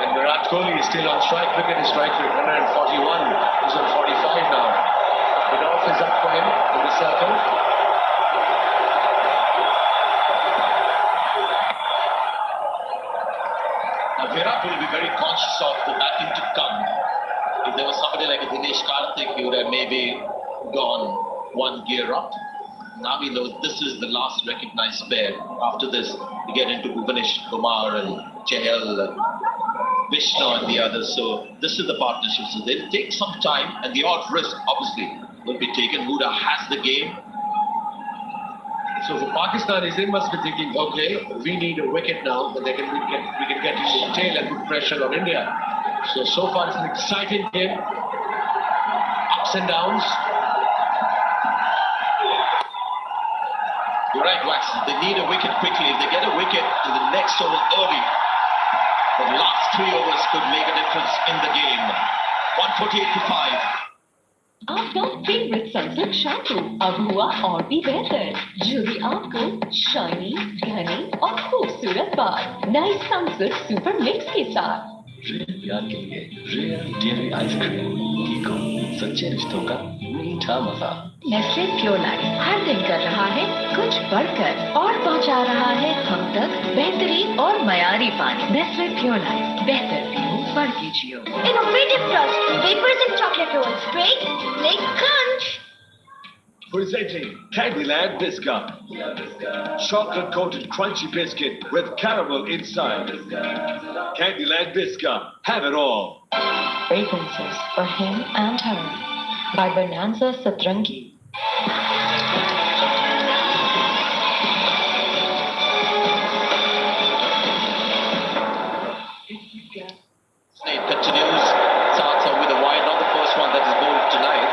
And Virat Kohli is still on strike. Look at his strike rate, 141. He's on 45 now. The off is up for him in the circle. Now Virat will be very conscious of the batting to come. If there was somebody like a Dinesh Karthik, he would have maybe gone 1 gear up. Now we know this is the last recognized pair. After this, we get into Bhuvanesh Kumar and Chahal and Vishnu and the others. So this is the partnership. So they'll take some time, and the odd risk, obviously, will be taken. Huda has the game. So for Pakistanis, they must be thinking, okay, we need a wicket now, but we can get into the tail and put pressure on India. So far it's an exciting game. Ups and downs. You're right, Wax. They need a wicket quickly. If they get a wicket in the next over early, the last 3 overs could make a difference in the game. 148 to 5. आपका favourite Sunsilk shampoo अब हुआ और भी बेहतर, जो भी आपको shiny, घने और खूबसूरत बाल नई सनसिल्क सुपर मिक्स के साथ। प्यार के लिए रियल डेयरी आइसक्रीम, ईको, सच्चे रिश्तों का मीठा मजा। नेस्ले प्योर लाइफ हर दिन कर रहा है कुछ बढ़कर और पहुंचा रहा है हम तक बेहतरीन और मयारी पानी। नेस्ले प्योर लाइफ, बेहतर पियो, बढ़ के जियो। Innovative crust, wafers and chocolate rolls, break, lick, crunch. Presenting Candyland Biscuit. Chocolate coated crunchy biscuit with caramel inside. Candyland Biscuit. Have it all. Fragrances for him and her by Bonanza Satrangi. It continues. Starts off with a wide, not the first one that is bowled tonight.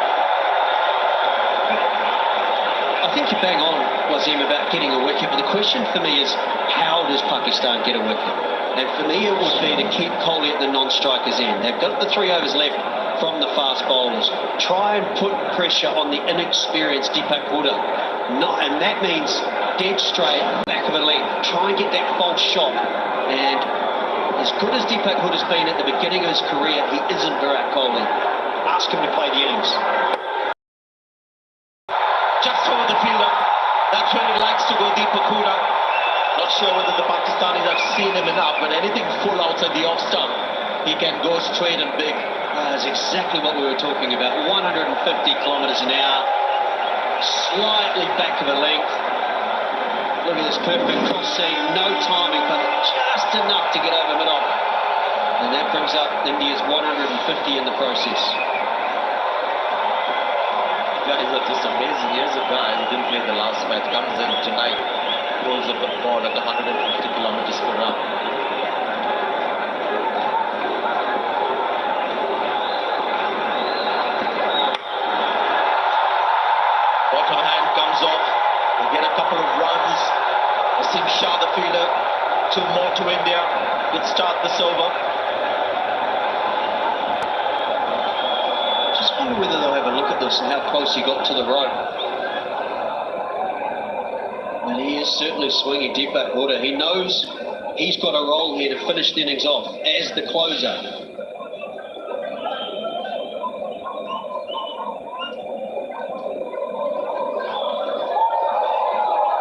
I think you're bang on, Wasim, about getting a wicket, but the question for me is, how does Pakistan get a wicket? And for me, it would be to keep Kohli at the non-strikers end. They've got the 3 overs left from the fast bowlers. Try and put pressure on the inexperienced Deepak Hooda. And that means dead straight, back of a leg. Try and get that false shot. And as good as Deepak Hooda's been at the beginning of his career, he isn't Virat Kohli. Ask him to play the innings. Just over the fielder. That's where he likes to go, Deepak Hooda. Not sure whether the Pakistanis have seen him enough, but anything full outside the off stump, he can go straight and big. That's exactly what we were talking about. 150 kilometres an hour. Slightly back of a length. Look at this perfect cross seam. No timing, but just enough to get over mid-off. And that brings up India's 150 in the process. Guys are just amazing. Here's a guy who didn't play the last match, comes in tonight, rolls up a ball at 150 kilometers per hour. Bottom hand comes off. They get a couple of runs. Wasim Shah, the fielder. 2 more to India. Good start this over. Just wonder whether they'll have a look at this and how close he got to the rope. And he is certainly swinging Deepak Hooda. He knows he's got a role here to finish the innings off as the closer.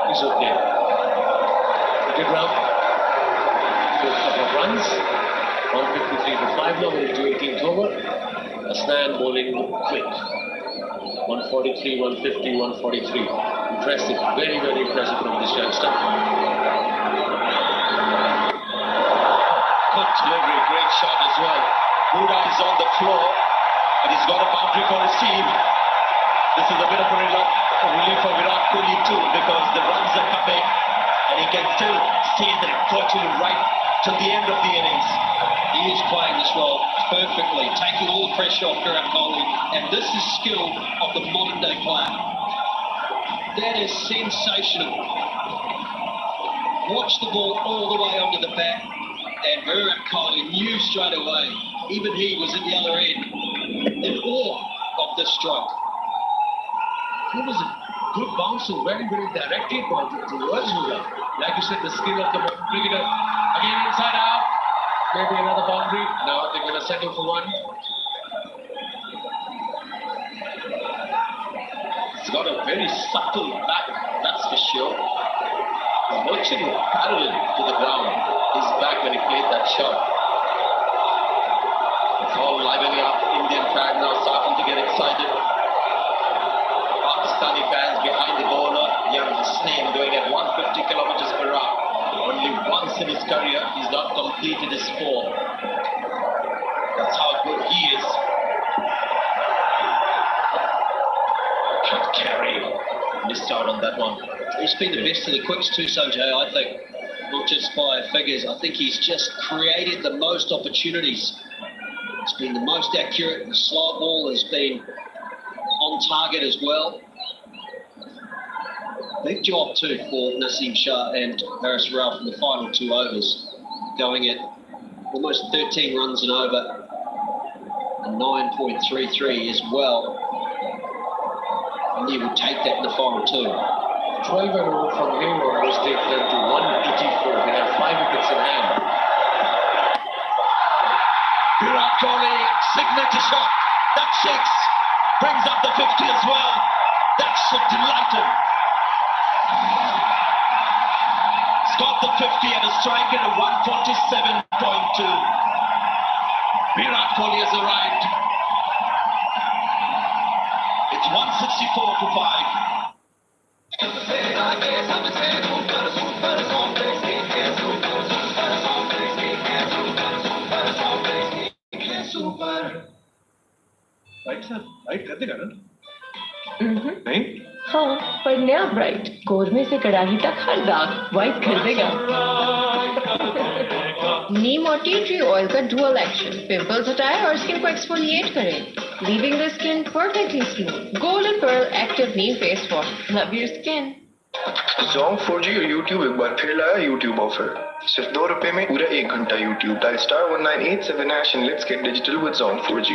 He's okay. Good round. Good couple of runs. 153 for 5 now. We'll do 18th over. Asnan bowling quick. 143, 150, 143. Impressive. Very, very impressive from this youngster. Good delivery, great shot as well. Hooda is on the floor, and he's got a boundary for his team. This is a bit of a relief for Virat Kohli too, because the runs are coming, and he can still stay there virtually right till the end of the innings. He is playing this role perfectly, taking all the pressure off Virat Kohli, and this is skill of the modern day player. That is sensational. Watch the ball all the way onto the bat, and Virat Kohli knew straight away, even he was at the other end, in awe of this stroke. It was a good bounce and very, very directed ball towards Hooda. Like you said, the skill of the cricketer. Again, inside out. Maybe another boundary. No, they're going to settle for one. He's got a very subtle back, that's for sure. He's virtually parallel to the ground, his back when he played that shot. It's all livening up. Indian fans now starting to get excited. Pakistani fans behind the bowler, young Hasnain, going at 150 kilometers per hour. Only once in his career, he's not completed his 4. That's how good he is. Can't carry. Missed out on that one. He's been the best of the quicks too, Sanjay, I think. Not just by figures. I think he's just created the most opportunities. He's been the most accurate. The slow ball has been on target as well. Big job too for Naseem Shah and Haris Ralph in the final 2 overs. Going at almost 13 runs an over. And 9.33 as well. And he would take that in the final 2. 12 and over from here on, which takes them to 184. They have 5 wickets in hand. Virat Kohli, signature shot. That 6 brings up the 50 as well. That should delight him. He's got the 50 and a strike at a 147.2. Virat Kohli has arrived. It's 164 for 5. Right sir, right कर देगा ना? नहीं? हाँ, पर नया bright कोरमे से कड़ाही तक हर दाग वाइट कर देगा। नीम और टी ट्री ऑयल का डुअल एक्शन पिंपल्स हटाए और स्किन को एक्सफोलिएट करे, leaving the skin perfectly smooth. Golden pearl active neem face wash, love your skin. Zong 4G और YouTube एक बार फिर लाया YouTube ऑफर। सिर्फ ₹2 में पूरा 1 घंटा YouTube। Dial star 1987 hash and let's get digital with Zong 4G।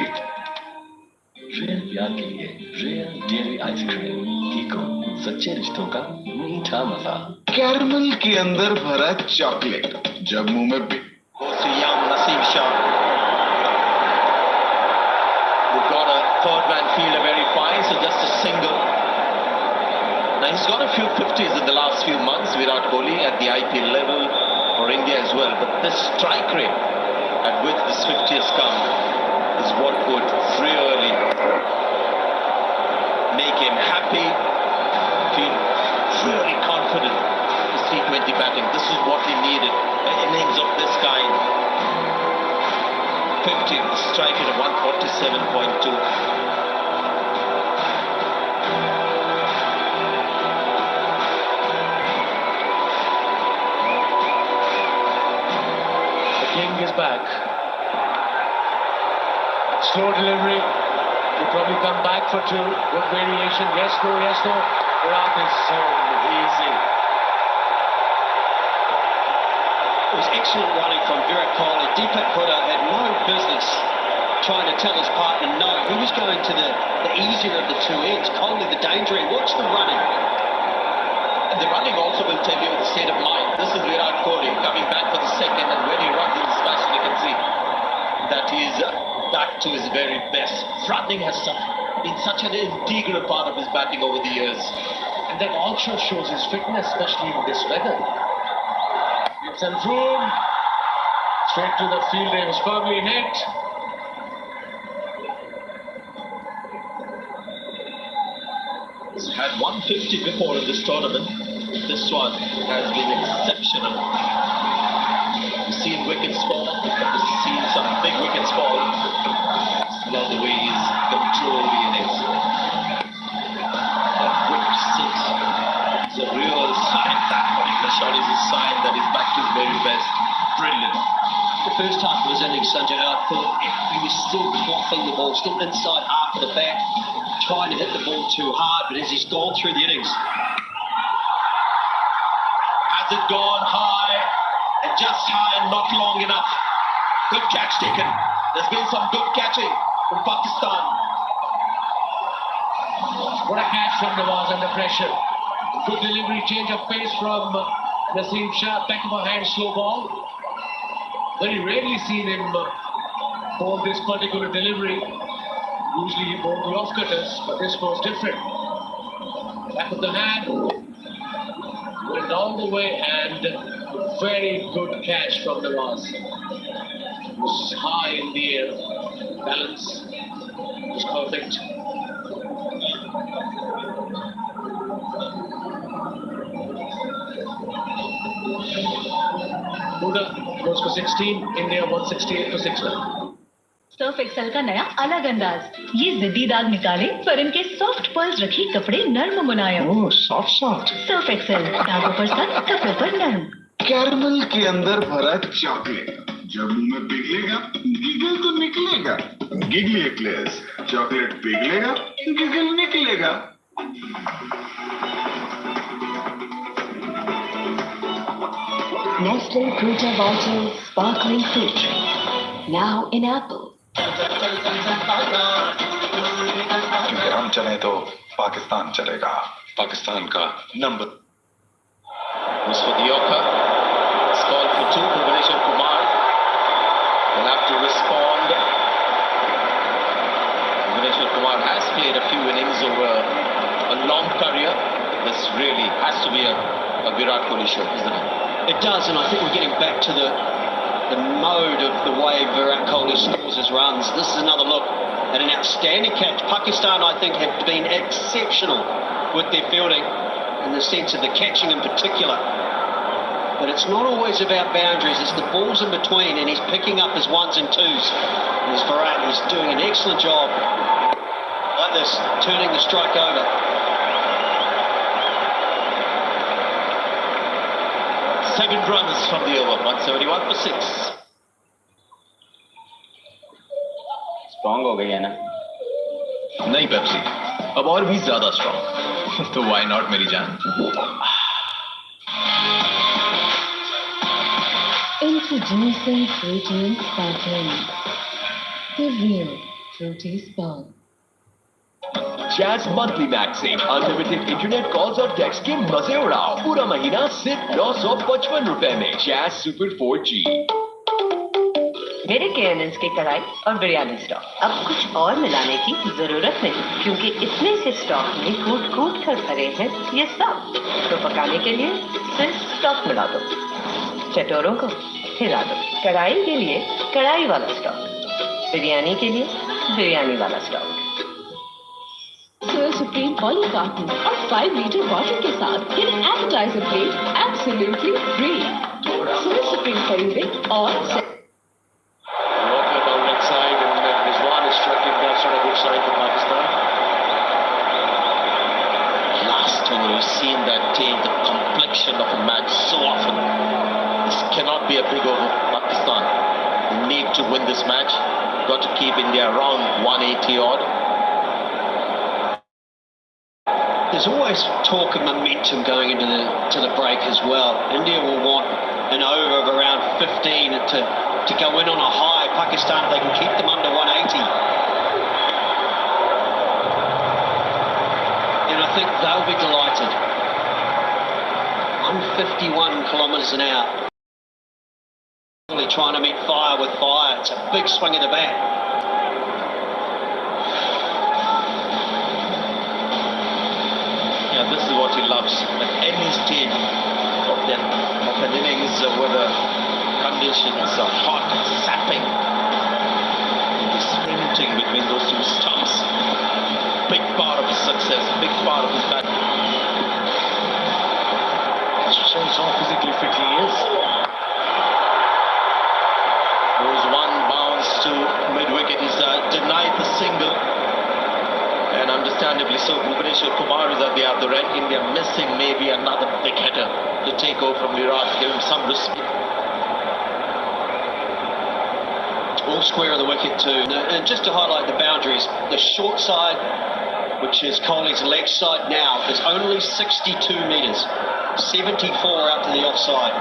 Real प्यार के लिए रियल डेयरी आइसक्रीम, कीको, सच्चे रिश्तों का मीठा मजा। कैरमल के अंदर भरा चॉकलेट, जब मुंह में Naseem Shah. We've got a third man fielder very fine, so just a single. Now he's got a few 50s in the last few months, Virat Kohli, at the IPL level for India as well. But this strike rate at which this 50 has come is what would really make him happy, feel really confident with T20 batting. This is what he needed, innings of this kind. 50, strike at a 147.2. King is back. Slow delivery. He'll probably come back for 2. Good variation. Yes, no, yes, no. Virat is so easy. It was excellent running from Virat Kohli. Deepak Hooda had no business trying to tell his partner no. He was going to the easier of the 2 ends. Kohli the danger end. Watch the running. And the running also will tell you the state of mind. This is Virat Kohli coming back for the second, and when he runs in his fashion, you can see that he is back to his very best. Running has been such an integral part of his batting over the years. And that also shows his fitness, especially in this weather. It's in room. Straight to the fielder, he was firmly hit. He's had 150 before in this tournament. This one has been exceptional. We've seen wickets fall. We've seen some big wickets fall. Love the way he's controlled the innings. That quick 6. It's a real sign. That particular shot is a sign that he's back to his very best. Brilliant. The first half of his innings, Sanjay, I thought he was still clothing the ball, still inside half of the bat, trying to hit the ball too hard, but as he's gone through the innings, has it gone high and just high and not long enough? Good catch taken. There's been some good catching from Pakistan. What a catch from Nawaz under pressure. Good delivery, change of pace from Naseem Shah. Back of a hand, slow ball. Very rarely seen him bowl this particular delivery. Usually he bowled the off-cutters, but this was different. Back of the hand. Went all the way, and very good catch from Nawaz. It was high in the air. Balance was perfect. Hooda goes for 16, India 168 for 6 now. Surf Excel का नया अलग अंदाज। ये जिद्दी दाग निकाले पर इनके सॉफ्ट पर्ल्स रखे कपड़े नर्म मुलायम। ओह सॉफ्ट सॉफ्ट। सर्फ एक्सेल, दागों पर सख्त, कपड़ों पर नर्म। कैरमल के अंदर भरा चॉकलेट जब मुंह में पिघलेगा गिगल तो निकलेगा। गिगली एक्लेयर्स, चॉकलेट पिघलेगा गिगल निकलेगा। Nestle Fruta Bottle Sparkling Fruit Drink. Now in apple. क्योंकि हम चले तो पाकिस्तान चलेगा। पाकिस्तान का number was for Dioka. It's called for two. Bhubaneswar Kumar will have to respond. Bhubaneswar Kumar has played a few innings over a long career. This really has to be a Virat Kohli show, isn't it? It does, and I think we're getting back to the mode of the way Virat Kohli scores his runs. This is another look at an outstanding catch. Pakistan, I think, have been exceptional with their fielding in the sense of the catching in particular. But it's not always about boundaries, it's the balls in between, and he's picking up his ones and twos. And as Virat is doing an excellent job like this, turning the strike over. Seven runs from the over, 171 for 6. Strong हो गई है ना? नहीं Pepsi, अब और भी ज्यादा strong. तो व्हाई नॉट मेरी जान? Introducing Fruity and Sparkling. The real Fruity Spark. Jazz monthly max से अनलिमिटेड इंटरनेट कॉल्स और टेक्स्ट के मजे उड़ाओ। पूरा महीना सिर्फ 955 रुपए में। Jazz super 4G। मेरे केएनएन्स की कढ़ाई और बिरयानी स्टॉक अब कुछ और मिलाने की जरूरत नहीं, क्योंकि इतने से स्टॉक में कूट कूट कर भरे हैं ये सब। तो पकाने के लिए सिर्फ स्टॉक मिला दो, चटोरों को हिला दो। कढ़ाई के लिए कढ़ाई वाला स्टॉक, बिरयानी के लिए बिरयानी वाला stock. Soya Supreme Poly Carton और 5 लीटर बॉटल के साथ get an appetizer plate absolutely free. Soya Supreme खरीदें और Walker down leg side and Rizwan is striking. That's not a good sign for Pakistan. Last over, we've seen that change the complexion of a match so often. This cannot be a big over for Pakistan. They need to win this match. Got to keep India around 180 odd. There's always talk of momentum going into the break as well. India will want an over of around 15 to go in on a high. Pakistan, if they can keep them under 180. And I think they'll be delighted. 151 kilometres an hour. Really trying to meet fire with fire. It's a big swing of the bat. Yeah, this is what he loves. At any stage of an innings where the conditions are hot, sapping, he's sprinting between those two stumps. Big part of his success, big part of his batting. Shows how physically fit he is. Goes one bounce to mid-wicket. He's denied the single. And understandably so, Bhubaneswar Kumar is at the other end. India missing maybe another big hitter to take over from Virat, give him some respect. All square of the wicket too. And just to highlight the boundaries, the short side, which is Kohli's leg side now, is only 62 metres. 74 out to the offside.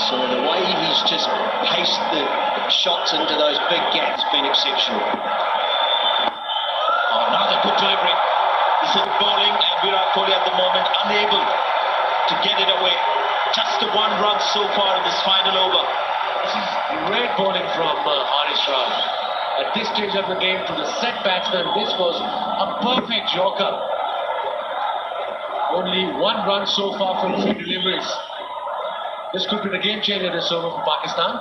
So the way he's just paced the shots into those big gaps has been exceptional. Another good delivery. This is bowling and Virat Kohli at the moment unable to get it away. Just the one run so far in this final over. This is great bowling from Harish Rao. At this stage of the game, to the set batsman, this was a perfect joker. Only one run so far from 3 deliveries. This could be the game changer this over for Pakistan.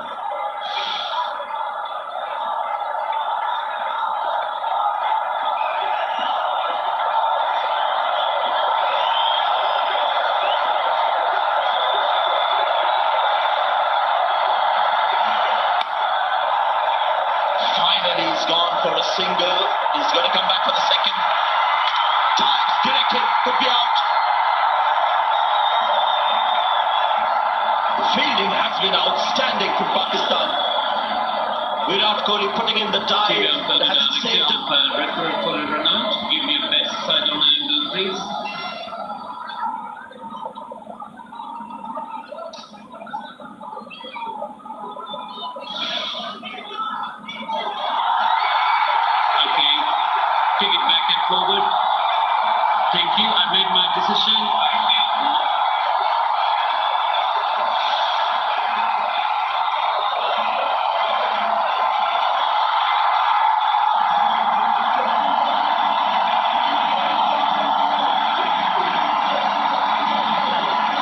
Thank you. I made my decision.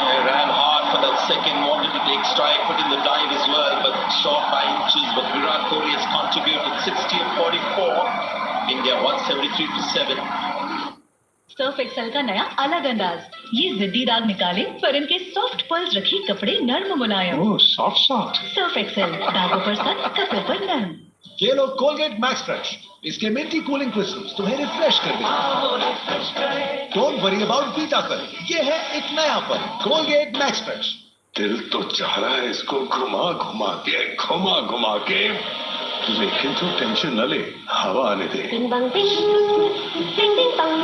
I ran hard for that second, wanted to take strike, put in the dive as well, but short by inches. But Virat Kohli has contributed 60 of 44. India 173 to 7. Surf Excel का नया अलग अंदाज, ये जिद्दी दाग निकाले पर इनके सॉफ्ट पर्ल्स रखे कपड़े नर्म मुलायम। ओह सॉफ्ट सर्फ एक्सेल, दागों पर सख्त, कपड़ों पर नर्म। ये लो कोलगेट मैक्स फ्रेश, इसके मिंटी कूलिंग क्रिस्टल्स तुम्हें रिफ्रेश कर देंगे। डोंट वरी अबाउट बीताकल, ये है एक नयापन। Colgate Max fresh. दिल तो चाह रहा है इसको घुमा घुमा के, लेकिन तू टेंशन न ले, हवा आने दे। Bing bang bing, ding ding bang.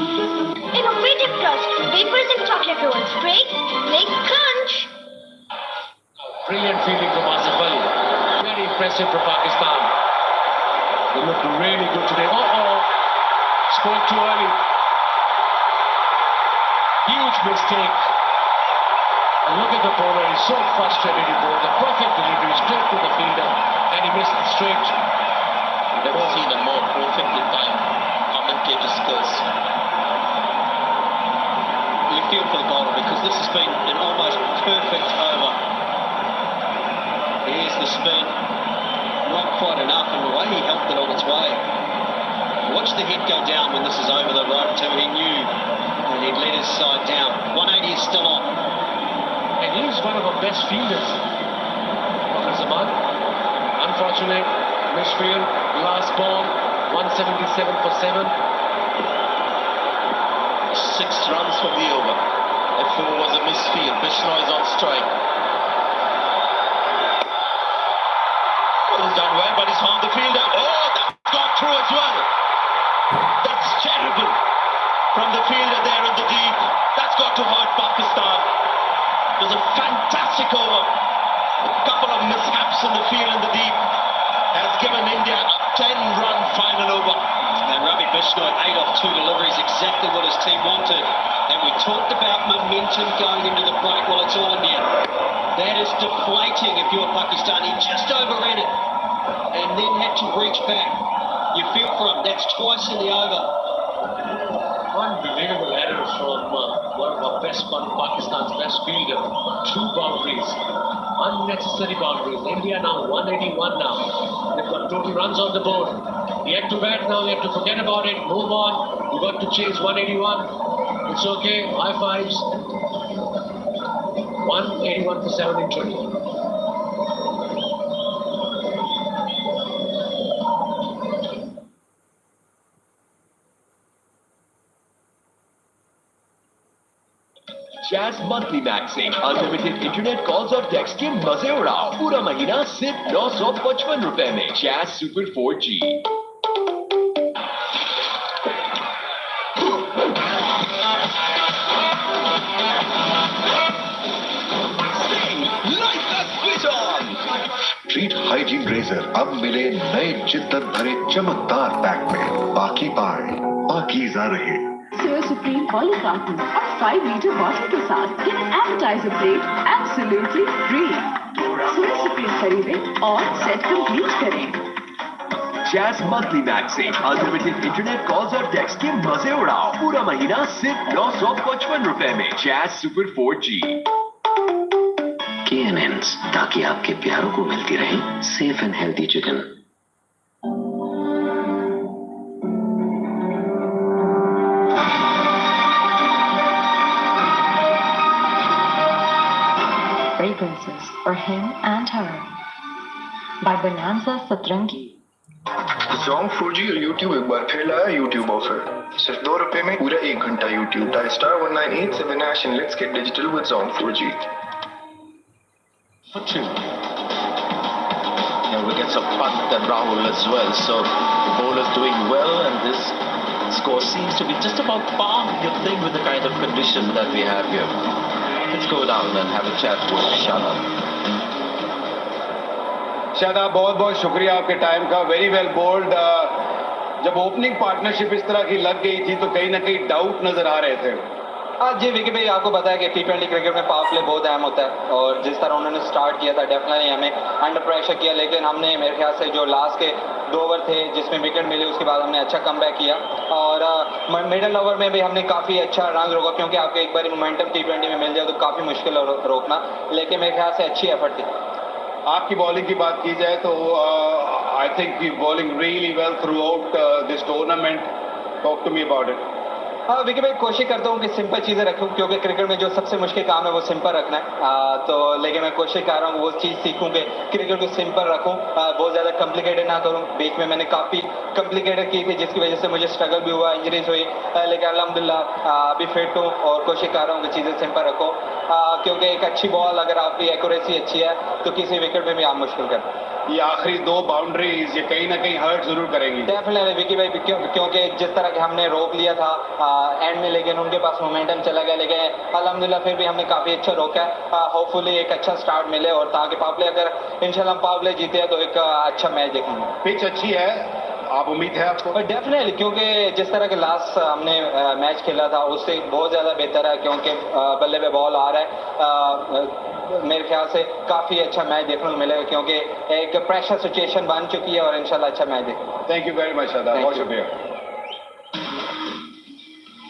Innovative crust, wafers and chocolate rolls, break, lick, crunch. Brilliant fielding from Asif Ali. Very impressive for Pakistan. They look really good today. Spoke too early. Huge mistake. And look at the bowler, he's so frustrated. He bowled the perfect delivery straight to the fielder, and he missed it straight. I've never seen a more perfectly timed commentator skills. You feel for the bowler because this has been an almost perfect over. Here's the spin, not quite enough, and the way he helped it on its way. Watch the head go down when this is over the rope too. He knew that he'd let his side down. 180 is still on. And he's one of our best fielders. Zaman, unfortunate, misfield, last ball, 177 for 7. 6 runs from the over. That 4 was a misfield. Bishnoi is on strike. He's done well, but he's found the fielder. Oh, that's gone through as well. That's terrible. From the fielder there in the deep. That's got to hurt Pakistan. It was a fantastic over. A couple of mishaps in the field in the deep has given India a 10-run final over. And Ravi Bishnoi, 8 off 2 deliveries, exactly what his team wanted. And we talked about momentum going into the break. Well, it's all India. That is deflating if you're Pakistani. Just overran it and then had to reach back. You feel for him. That's twice in the over. Unbelievable error from one of our best, Pakistan's best fielder. 2 boundaries. Unnecessary boundaries. India now 181 now. They've got total runs on the board. Yet to bat now, they have to forget about it, move on. You've got to chase 181. It's okay, high fives. 181 for 7 in total. Jazz Monthly Max से unlimited internet calls और text के मजे उड़ाओ पूरा महीना सिर्फ 955 रुपए में Jazz Super 4G। Treet hygiene razor अब मिले नए चित्तन भरे चमकदार पैक में। बाकी पाए पाकीज़ा रहे। सोया सुप्रीम पॉली कार्टन और 5 लीटर बॉटल के साथ ये एपेटाइजर प्लेट एब्सोल्युटली फ्री। सोया सुप्रीम खरीदें और सेट कंप्लीट करें। Jazz Monthly Max से अनलिमिटेड इंटरनेट कॉल्स और टेक्स्ट के मजे उड़ाओ पूरा महीना सिर्फ 955 रुपए में Jazz Super 4G। K&N's, ताकि आपके प्यारों को मिलती रहे safe and healthy chicken. Fragrances for him and her by Bonanza Satrangi. Zong 4G और YouTube एक बार फिर लाया YouTube ऑफर। सिर्फ ₹2 में पूरा 1 घंटा YouTube। Dial *1987# and let's get digital with Zong 4G. For 2. Now we get some punt and Rahul as well. So the bowler's doing well, and this score seems to be just about par. You think with the kind of condition that we have here. Let's go down and have a chat with Shadab. Shadab, बहुत बहुत शुक्रिया आपके time का। Very well bowled. जब opening partnership इस तरह की लग गई थी तो कहीं ना कहीं डाउट नजर आ रहे थे। जी विकी भाई, आपको पता है कि T20 क्रिकेट में पावर प्ले बहुत अहम होता है और जिस तरह उन्होंने स्टार्ट किया था डेफिनेटली हमें अंडर प्रेशर किया, लेकिन हमने मेरे ख्याल से जो लास्ट के 2 ओवर थे जिसमें विकेट मिली उसके बाद हमने अच्छा कमबैक किया और मिडल ओवर में भी हमने काफ़ी अच्छा रन रोका, क्योंकि आपको एक बार मोमेंटम T20 में मिल जाए तो काफ़ी मुश्किल है रोकना, लेकिन मेरे ख्याल से अच्छी एफर्ट थी। आपकी बॉलिंग की बात की जाए तो I think you bowling really well throughout this tournament. Talk to me about it. हाँ विकी भाई, कोशिश करता हूँ कि सिंपल चीज़ें रखूँ, क्योंकि क्रिकेट में जो सबसे मुश्किल काम है वो सिंपल रखना है। तो लेकिन मैं कोशिश कर रहा हूँ वो चीज़ सीखूँ कि क्रिकेट को सिंपल रखूँ, बहुत ज़्यादा कॉम्प्लिकेटेड ना करूँ। बीच में मैंने काफ़ी कॉम्प्लिकेटेड की थी जिसकी वजह से मुझे स्ट्रगल भी हुआ, इंजरीज हुई, लेकिन अल्हम्दुलिल्लाह अभी फिट हूँ और कोशिश कर रहा हूँ कि चीज़ें सिंपल रखूँ, क्योंकि एक अच्छी बॉल अगर आपकी एक्यूरेसी अच्छी है तो किसी विकेट में भी आप मुश्किल करते हैं। ये आखिरी 2 बाउंड्रीज ये कहीं ना कहीं हर्ट जरूर करेंगी। डेफिनेटली विकी भाई, क्योंकि जिस तरह के हमने रोक लिया था एंड में, लेकिन उनके पास मोमेंटम चला गया, लेकिन अल्हम्दुलिल्लाह फिर भी हमने काफ़ी अच्छा रोका है। होपफुली एक अच्छा स्टार्ट मिले और ताकि पावर प्ले अगर इंशाल्लाह हम पावर प्ले जीते हैं तो एक अच्छा मैच देखेंगे। पिच अच्छी है, आप उम्मीद है आपको? डेफिनेटली, क्योंकि जिस तरह के लास्ट हमने मैच खेला था उससे बहुत ज़्यादा बेहतर है, क्योंकि बल्ले पे बॉल आ रहा है। मेरे ख्याल से काफ़ी अच्छा मैच देखने को मिलेगा, क्योंकि एक प्रेशर सिचुएशन बन चुकी है और इंशाल्लाह अच्छा मैच देखेंगे। थैंक यू वेरी मच शादा, बहुत शुक्रिया।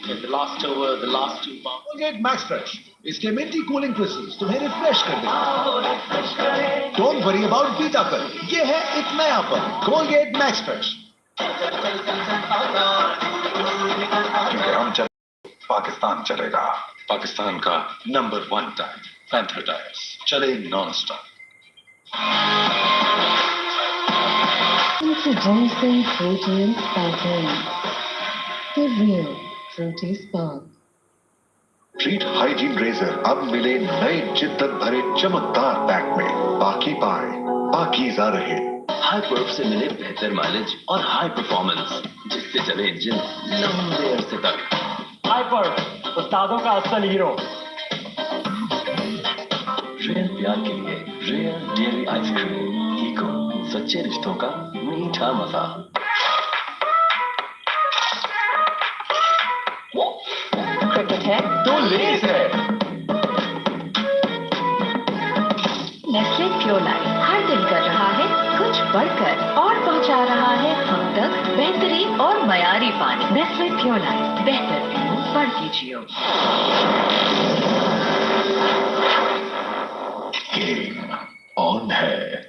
The last over, the last 2 pounds. Colgate Max Fresh. इसके मिंटी कूलिंग क्रिस्टल्स तुम्हें रिफ्रेश कर देंगे। Don't worry about बीताकल, ये है एक नयापन। Colgate Max Fresh. क्योंकि हम चले, पाकिस्तान चलेगा। पाकिस्तान का नंबर 1 टायर, पैंथर टायर्स, चले non stop. Introducing protein sparkling. The real fruity spark. Treet hygiene razor अब मिले नए जिद्दत भरे चमकदार पैक में। बाकी पाए, पाकीज़ा रहे। हाई पर्फ से मिले बेहतर माइलेज और हाई परफॉर्मेंस, जिससे चले इंजन लंबे अरसे तक। हाई पर्फ, उस्तादों का असल हीरो। रियल प्यार के लिए रियल डेयरी आइसक्रीम, इको, सच्चे रिश्तों का मीठा मजा। क्रिकेट है तो लेस है। नेस्ले प्योरलाइट हर दिन कर रहा है कुछ बढ़कर और पहुंचा रहा है हम तक बेहतरीन और मयारी पानी। नेस्ले प्योरलाइट, बेहतर पियो, बढ़ के जियो। गेम ऑन है।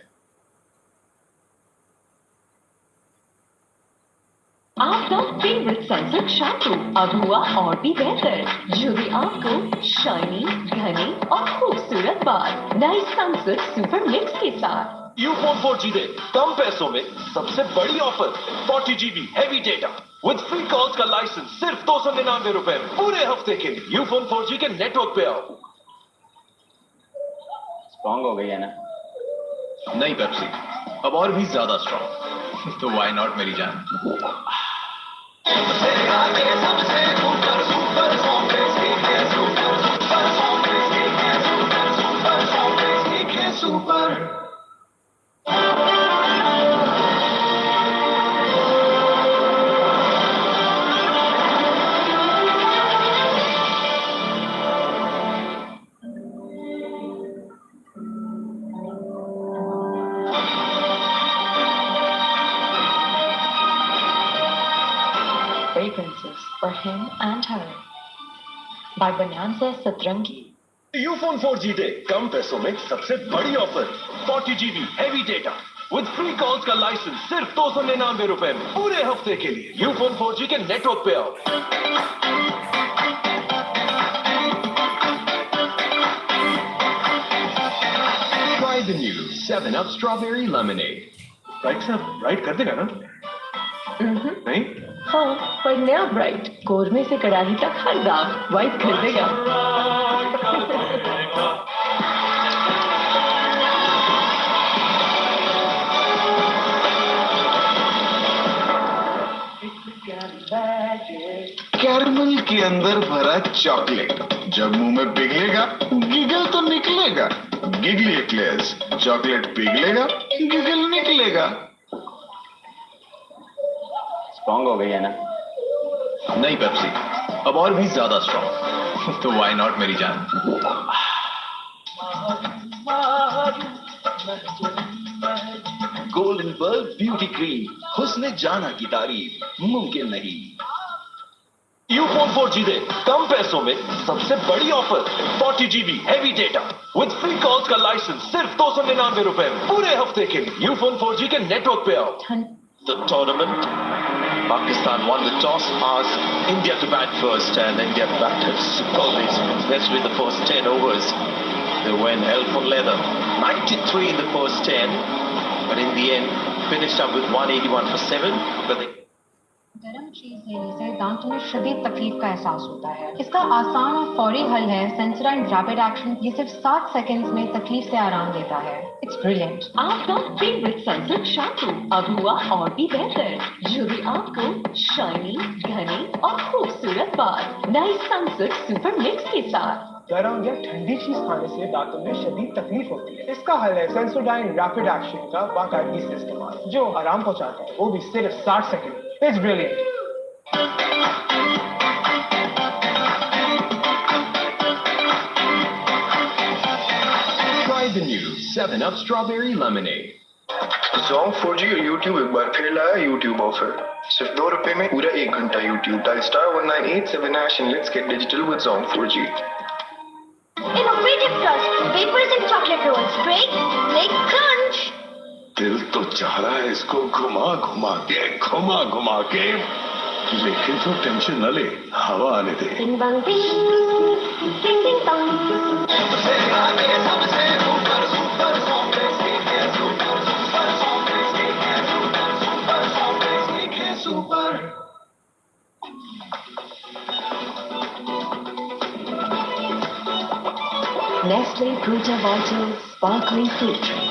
आपका फेवरेट सनसिल्क शैम्पू अब हुआ और भी बेहतर, जो भी आपको शाइनी, घने और खूबसूरत बाल नए सनसिल्क सुपर मिक्स के साथ। यूफोन 4G दे कम पैसों में सबसे बड़ी offer, 40 GB heavy data with free calls का लाइसेंस सिर्फ 299 रुपए में पूरे हफ्ते के लिए। यूफोन 4G के नेटवर्क पे आओ। स्ट्रॉन्ग हो गई है ना? नहीं पेप्सी, अब और भी ज्यादा स्ट्रॉन्ग। तो व्हाई नॉट मेरी जान। Fragrances for him and her by Bonanza Satrangi. Ufone 4G दे कम पैसों में सबसे बड़ी offer, 40 GB heavy data with free calls का लाइसेंस सिर्फ 299 रुपए में पूरे हफ्ते के लिए। यूफोन 4G के नेटवर्क पे आओ। Try the new 7-Up Strawberry Lemonade. Right साहब, राइट कर देगा ना? नहीं? हाँ, पर नया ब्राइट कोरमे से कड़ाही तक हर दाग वाइट कर देगा। कैरमल के अंदर भरा चॉकलेट जब मुंह में पिघलेगा गिगल तो निकलेगा। गिगली एक्लेयर्स, चॉकलेट पिघलेगा गिगल निकलेगा। स्ट्रांग हो गई है ना? नहीं पेप्सी, अब और भी ज्यादा स्ट्रांग। तो व्हाई नॉट मेरी जान? गोल्डन बल्ब ब्यूटी क्रीम, हुस्न जाना की तारीफ मुमकिन नहीं। यूफोन 4G दे कम पैसों में सबसे बड़ी offer, 40 GB heavy data with free calls का लाइसेंस सिर्फ 299 रुपए में पूरे हफ्ते के लिए। यूफोन 4G के नेटवर्क पे आओ। The tournament, Pakistan won the toss, asked India to bat first, and India batted superbly, especially the first 10 overs. They went hell for leather, 93 in the first 10, but in the end finished up with 181 for 7. But they गर्म चीज लेने से दांतों में शदीद तकलीफ का एहसास होता है। इसका आसान और फौरी हल है सेंसोडाइन रैपिड एक्शन। ये सिर्फ 7 सेकंड्स में तकलीफ से आराम देता है। It's brilliant. आपका फेवरेट सनसिल्क शैम्पू अब हुआ और भी बेहतर, जो भी आपको शाइनी, घनी और खूबसूरत बाल नई सनसिल्क सुपर मिक्स के साथ। गर्म या ठंडी चीज खाने से दांतों में शदीद तकलीफ होती है। इसका हल है सेंसोडाइन रैपिड एक्शन का बाकायदगी से इस्तेमाल, जो आराम पहुंचाता है, वो भी सिर्फ 60 second. It's brilliant. try the new 7-Up Strawberry Lemonade. Zong 4G और YouTube एक बार फिर लाया YouTube ऑफर। सिर्फ ₹2 में पूरा 1 घंटा YouTube। Dial *1987# and let's get digital with Zong 4G. Innovative crust, wafers and chocolate rolls. Break, make crunch. दिल तो चाह रहा है इसको घुमा घुमा के, लेकिन तो टेंशन न ले, हवा आने दे। Ding dong ding, ding ding dong. Nestle Fruta Vital Sparkling Fruit Drink,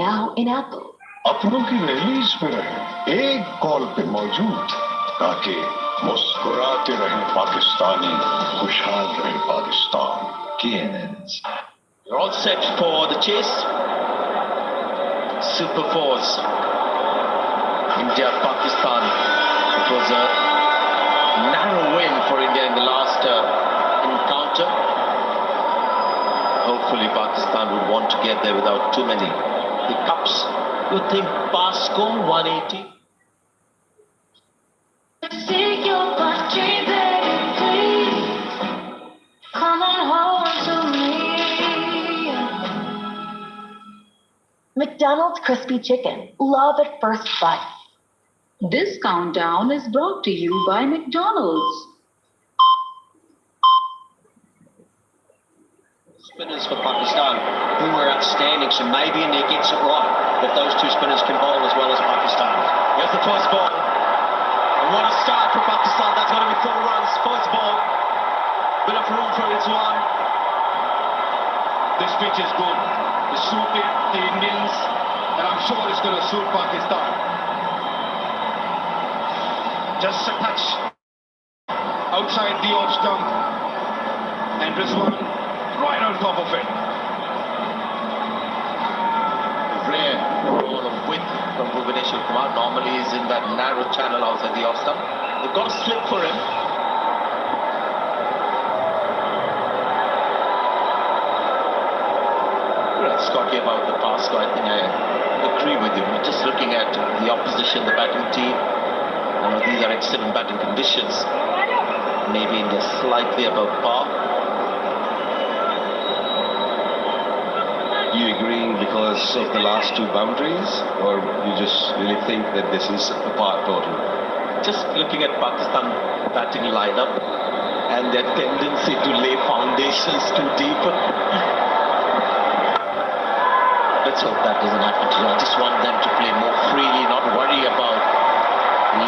now in apple. अपनों की रिलीज पे रहे, एक कॉल पे मौजूद, ताकि मुस्कुराते रहे पाकिस्तानी, खुशहाल रहे Pakistan. KNNs. You're all set for the chase. Super Force. India, Pakistan. It was a narrow win for India in the last encounter. Hopefully Pakistan would want to get there without too many hiccups. You think Pasco 180? Take your country, baby, please. Come on home to me. McDonald's Crispy Chicken. Love at first bite. This countdown is brought to you by McDonald's. Spinners for Pakistan, who were outstanding, so maybe India gets it right if those two spinners can bowl as well as Pakistan. Here's the first ball. And what a start for Pakistan. That's going to be 4 runs. First ball. Bit of room for its one. This pitch is good. It suited the Indians, and I'm sure it's going to suit Pakistan. Just a touch outside the off stump, and Rizwan right on top of it. Rare ball of width from Bhubaneswar Kumar. Normally he's in that narrow channel outside the off stump. They've got a slip for him. Right, Scotty, about the pass, I think I agree with you. Just looking at the opposition, the batting team, these are excellent batting conditions. Maybe India slightly above par. You agreeing because of the last 2 boundaries, or you just really think that this is a par total? Just looking at Pakistan batting lineup and their tendency to lay foundations too deep. Let's hope that doesn't happen today. I just want them to play more freely, not worry about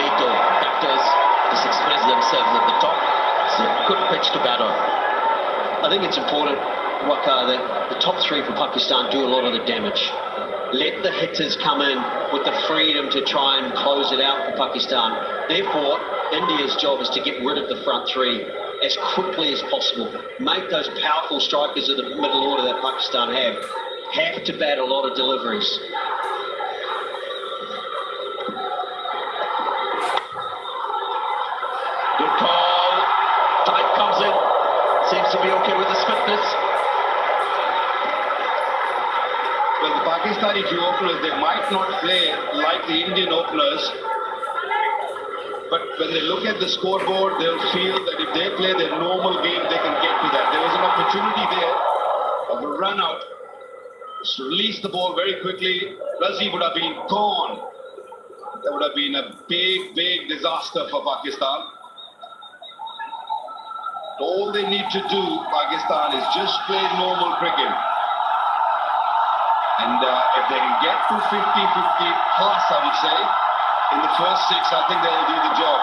later batters, just express themselves at the top. It's a good pitch to bat on. I think it's important, Waqar, that the top 3 for Pakistan do a lot of the damage. Let the hitters come in with the freedom to try and close it out for Pakistan. Therefore, India's job is to get rid of the front 3 as quickly as possible. Make those powerful strikers of the middle order that Pakistan have to bat a lot of deliveries. to be okay with his fitness. Well, the Pakistani few openers, they might not play like the Indian openers, but when they look at the scoreboard, they'll feel that if they play their normal game, they can get to that. There was an opportunity there of a run out. Just release the ball very quickly. Razi would have been gone. That would have been a big, big disaster for Pakistan. All they need to do, Pakistan, is just play normal cricket. And if they can get to 50-50 plus, I would say, in the first 6, I think they'll do the job.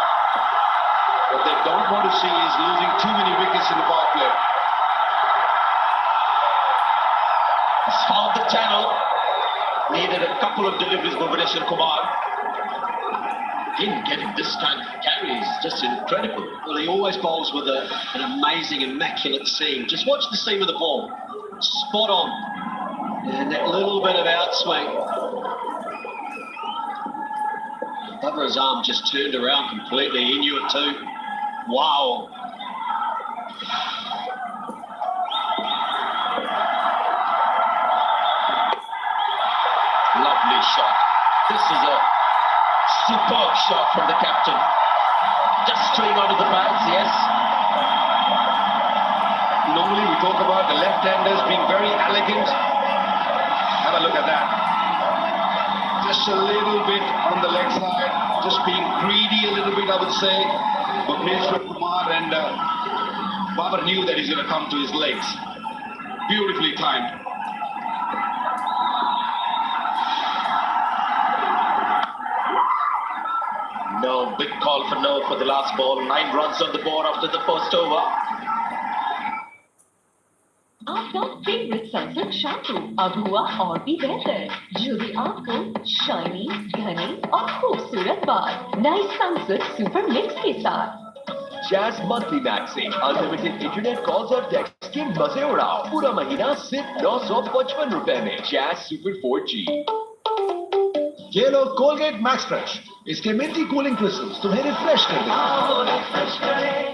What they don't want to see is losing too many wickets in the power play. He's found the channel. Needed a couple of deliveries, Bhubaneswar Kumar. Again, getting this kind of carry is just incredible. Well, he always bowls with an amazing, immaculate seam. Just watch the seam of the ball. Spot on. And that little bit of outswing. Babar's arm just turned around completely. He knew it too. Wow. Lovely shot. This is a superb shot from the captain. Just straight onto the pads, yes. Normally we talk about the left-handers being very elegant. Have a look at that. Just a little bit on the leg side, just being greedy a little bit, I would say. Bhubaneswar Kumar and Babar knew that he's going to come to his legs. Beautifully timed. No, big call for no for the last ball. 9 runs on the board after the first over. आपका favourite sunset shampoo अब हुआ और भी बेहतर, जो भी आपको shiny, घनी और खूबसूरत बाल नए सनसेट सुपर मिक्स के साथ। जैज मंथली मैक्स से अनलिमिटेड इंटरनेट कॉल्स और टेक्स्ट के मजे उड़ाओ पूरा महीना सिर्फ 955 रुपए में। Jazz super 4G। ये लो कोलगेट मैक्स फ्रेश। इसके मिंटी कूलिंग क्रिस्टल्स तुम्हें रिफ्रेश कर देंगे।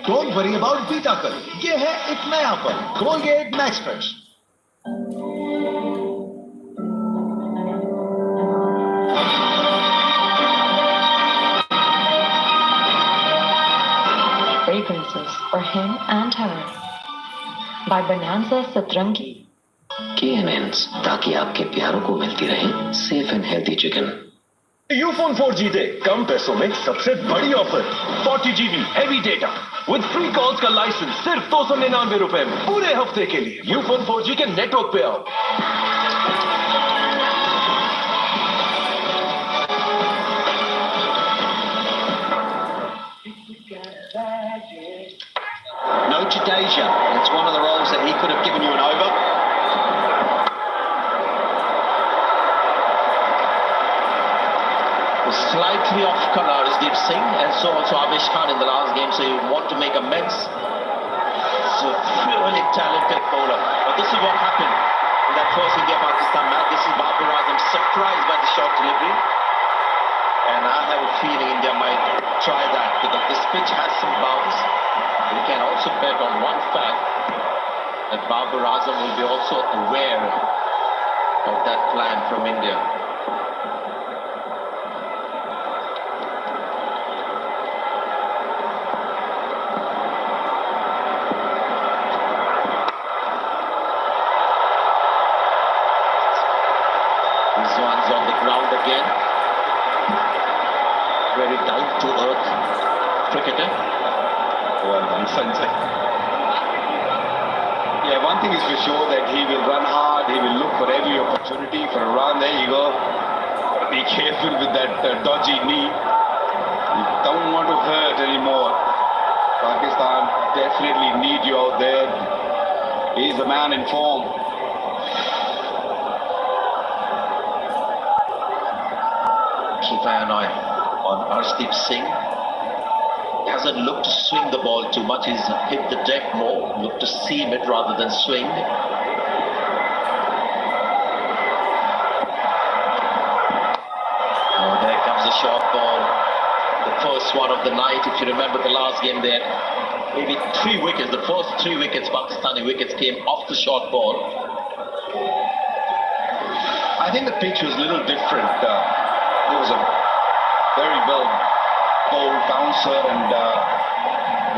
डोंट वरी अबाउट बीताकल, ये है एक नयापन। Colgate Max fresh. Fragrances for him and her by Bonanza Satrangi. KNNs, ताकि आपके प्यारों को मिलती रहे safe and healthy chicken. Ufone 4 जीते कम पैसों में सबसे बड़ी offer 40 GB heavy data with free calls का लाइसेंस सिर्फ 299 रुपए में पूरे हफ्ते के लिए। यूफोन 4G के नेटवर्क पे आओ। No Jadeja. It's one of the roles that he could have given you an over. Slightly off colour is Deep Singh, and so also Avish Khan in the last game, so you want to make amends. So really talented bowler. But this is what happened in that first India-Pakistan match. This is Babar Azam surprised by the short delivery. And I have a feeling India might try that because this pitch has some bounce. We can also bet on one fact that Babar Azam will be also aware of that plan from India. Rizwan's on the ground again. Very down to earth cricketer. Well done, Sanjay. Yeah, one thing is for sure that he will run hard, he will look for every opportunity for a run. There you go. Be careful with that dodgy knee. You don't want to hurt anymore. Pakistan definitely need you out there. He's the man in form. Keep an eye on Arshdeep Singh. He hasn't looked to swing the ball too much. He's hit the deck more. Looked to seam it rather than swing. Oh, there comes the short ball. The first one of the night. If you remember the last game there, maybe 3 wickets. The first 3 wickets, Pakistani wickets, came off the short ball. I think the pitch was a little different. It was a very well bowled bouncer, and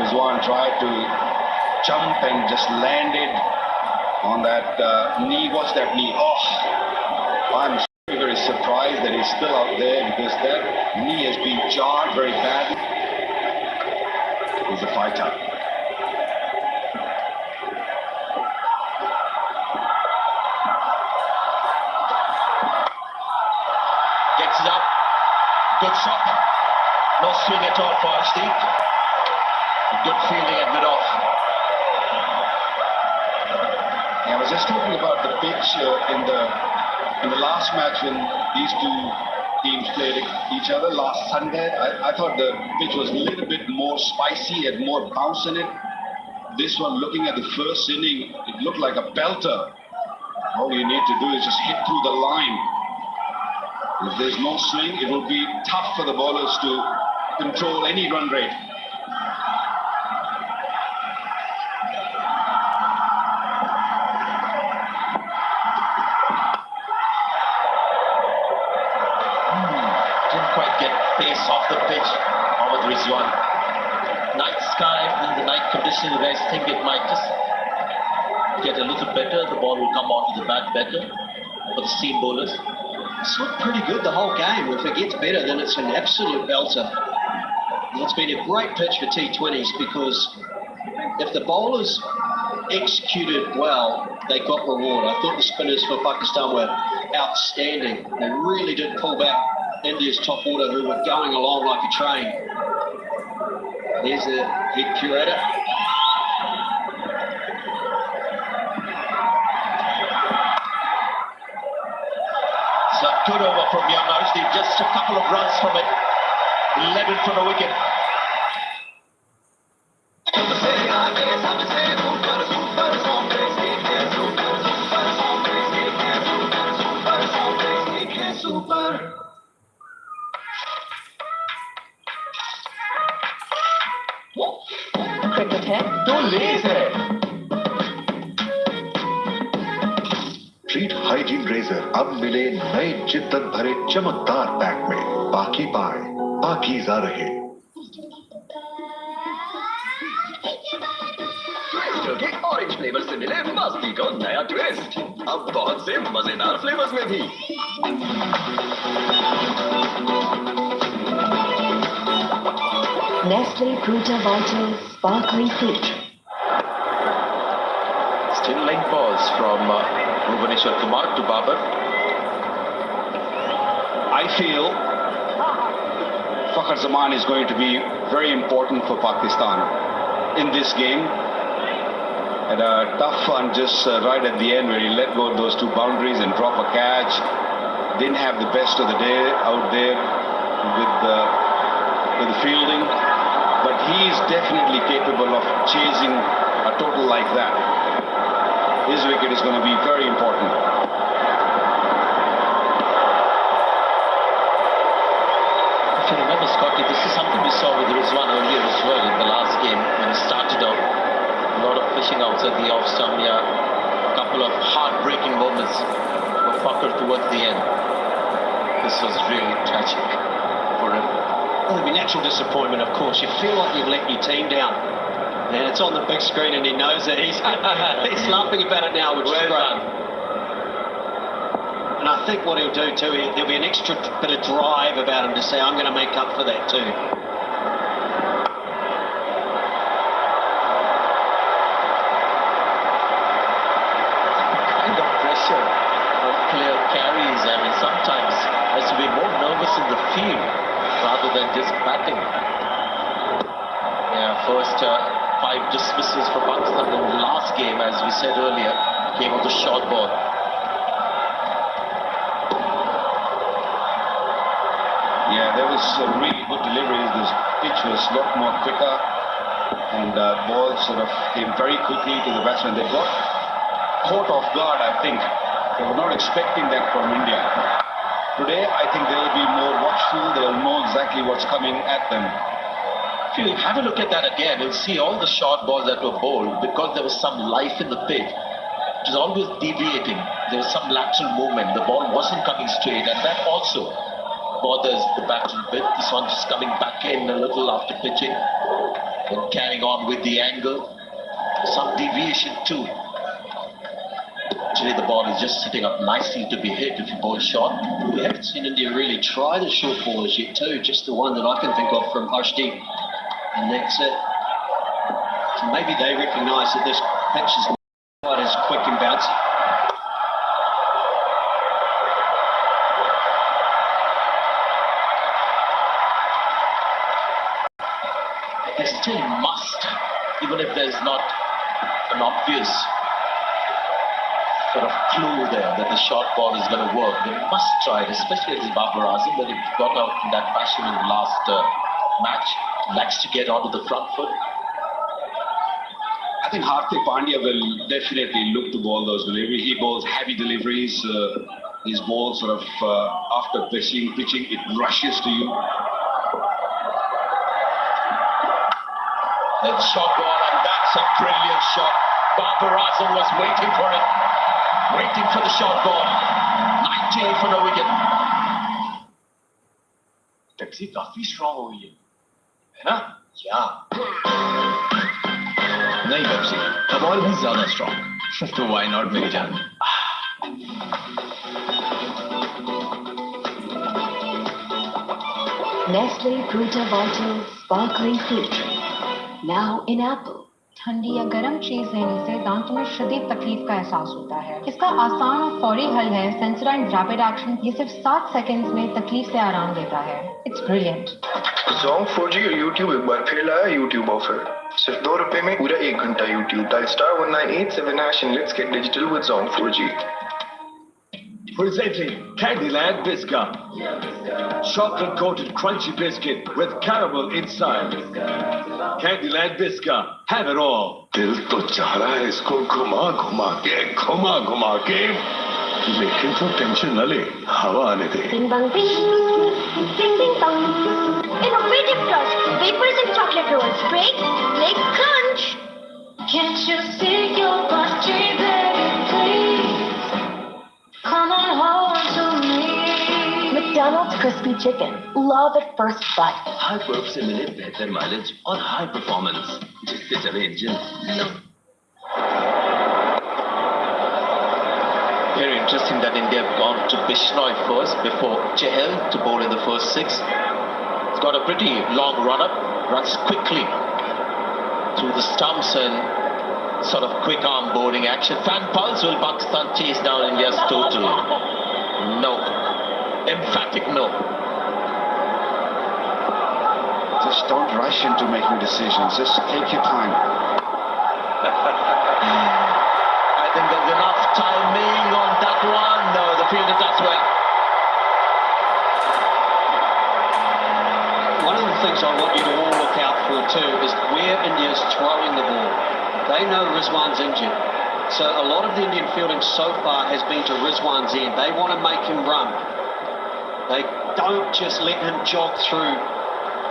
Rizwan tried to jump and just landed on that knee. Watch that knee. Oh, I'm very surprised that he's still out there, because that knee has been jarred very badly. He's a fighter. Gets it up. Good shot. No swing at all for Arshdeep. Good fielding at mid-off. I was just talking about the pitch in the last match when these two teams played each other last Sunday. I thought the pitch was a little bit more spicy, had more bounce in it. This one, looking at the first inning, it looked like a belter. All you need to do is just hit through the line. If there's no swing, it will be tough for the bowlers to control any run rate. Didn't quite get pace off the pitch. Mohammad Rizwan. Night sky and the night conditions, you guys think it might just get a little better. The ball will come onto the bat better for the seam bowlers. It's looked pretty good the whole game. If it gets better, then it's an absolute belter. And it's been a great pitch for T20s, because if the bowlers executed well, they got reward. I thought the spinners for Pakistan were outstanding. They really did pull back India's top order, who were going along like a train. There's the head curator. So good over from young Arshdeep, just a couple of runs from it. 11 from the wicket. Cricket है तो less है। Treat hygiene razor अब मिले नए जिद्दत भरे चमकदार pack में। बाकी पाए, पाकीज़ा रहे। के ऑरेंज फ्लेवर से मिले मस्ती को नया ट्विस्ट। अब बहुत से मजेदार फ्लेवर्स में भी। Nestle Gruta Vital Sparkling Peach. Still leg balls from Bhuvaneshwar Kumar to Babar. I feel Fakhar Zaman is going to be very important for Pakistan in this game. Had a tough one just right at the end, where he let go of those 2 boundaries and drop a catch. Didn't have the best of the day out there with the fielding, but he is definitely capable of chasing a total like that. His wicket is going to be very important. If you remember, Scotty, this is something we saw with Rizwan earlier as well in the last game when he started out. A lot of fishing outside the off stump, a couple of heartbreaking moments for Fakhar towards the end. This was really tragic for him. Well, it'll be natural disappointment, of course. You feel like you've let your team down. And it's on the big screen and he knows it. He's laughing about it now, which is great. And I think what he'll do too, there'll be an extra bit of drive about him to say, I'm going to make up for that too. Kind of pressure on player carries. I mean, sometimes has to be more nervous in the field rather than just batting. Yeah, first 5 dismissals for Pakistan in the last game, as we said earlier, came on the short ball. Yeah, there was really good deliveries. This pitch was a lot more quicker, and balls sort of came very quickly to the batsmen. They got caught off guard, I think. They were not expecting that from India. Today, I think they'll be more watchful. They'll know exactly what's coming at them. If you have a look at that again, you'll see all the short balls that were bowled because there was some life in the pitch. It was always deviating. There was some lateral movement. The ball wasn't coming straight, and that also bothers the batter a bit. This one just coming back in a little after pitching and carrying on with the angle. Some deviation too. Actually, the ball is just sitting up nicely to be hit if you bowl short. We haven't seen India really try the short ballers yet too. Just the one that I can think of from Harshdeep. And that's it. So maybe they recognise that this pitch is not as quick and bouncy. They still must, even if there's not an obvious sort of clue there that the short ball is going to work. They must try it, especially against Babar Azam, that he got out in that fashion in the last match. Likes to get onto the front foot. I think Hardik Pandya will definitely look to ball those deliveries. He bowls heavy deliveries. His ball sort of, after pitching, it rushes to you. Then short ball, and that's a brilliant shot. Babar Azam was waiting for it. Waiting for the short ball. 98 for the wicket. Taxi काफी strong हो गई है ना? नहीं Pepsi, अब और भी ज्यादा स्ट्रांग। तो व्हाई नॉट मेरी जान? Nestle Fruta Vital Sparkling Fruit Drink. Now in apple. ठंडी या गर्म चीज लेने से दांतों में शदीद तकलीफ का एहसास होता है। इसका आसान और फौरी हल है सेंसोडाइन रैपिड एक्शन। ये सिर्फ 7 सेकंड्स में तकलीफ से आराम देता है। It's brilliant. Zong 4G और YouTube एक बार फिर लाया YouTube ऑफर। सिर्फ ₹2 में पूरा 1 घंटा YouTube। Dial *1987# and let's get digital with Zong 4G. Presenting Candyland Biscuit. Chocolate coated crunchy biscuit with caramel inside. Candyland Biscuit. Have it all. दिल तो चाह रहा है इसको घुमा घुमा के, लेकिन तो टेंशन न ले, हवा आने दे। Bing bang bing, bing bing bang. Innovative crust, wafers and chocolate rolls. Break, lick, crunch. Can't you see your body, baby, please? Come on home to me. McDonald's crispy chicken. Love at first bite. High पर्फ से मिले बेहतर mileage और high performance, जिससे चले engine. Very interesting that India have gone to Bishnoi first before Chahal to bowl in the first 6. He's got a pretty long run-up, runs quickly through the stumps and sort of quick arm bowling action. Fan pulse, will Pakistan chase down India's total? No. Emphatic no. Just don't rush into making decisions. Just take your time. I think there's enough timing on that one. No, the fielder does well. One of the things I want you to all look out for too is where India's throwing the ball. They know Rizwan's injured. So a lot of the Indian fielding so far has been to Rizwan's end. They want to make him run. They don't just let him jog through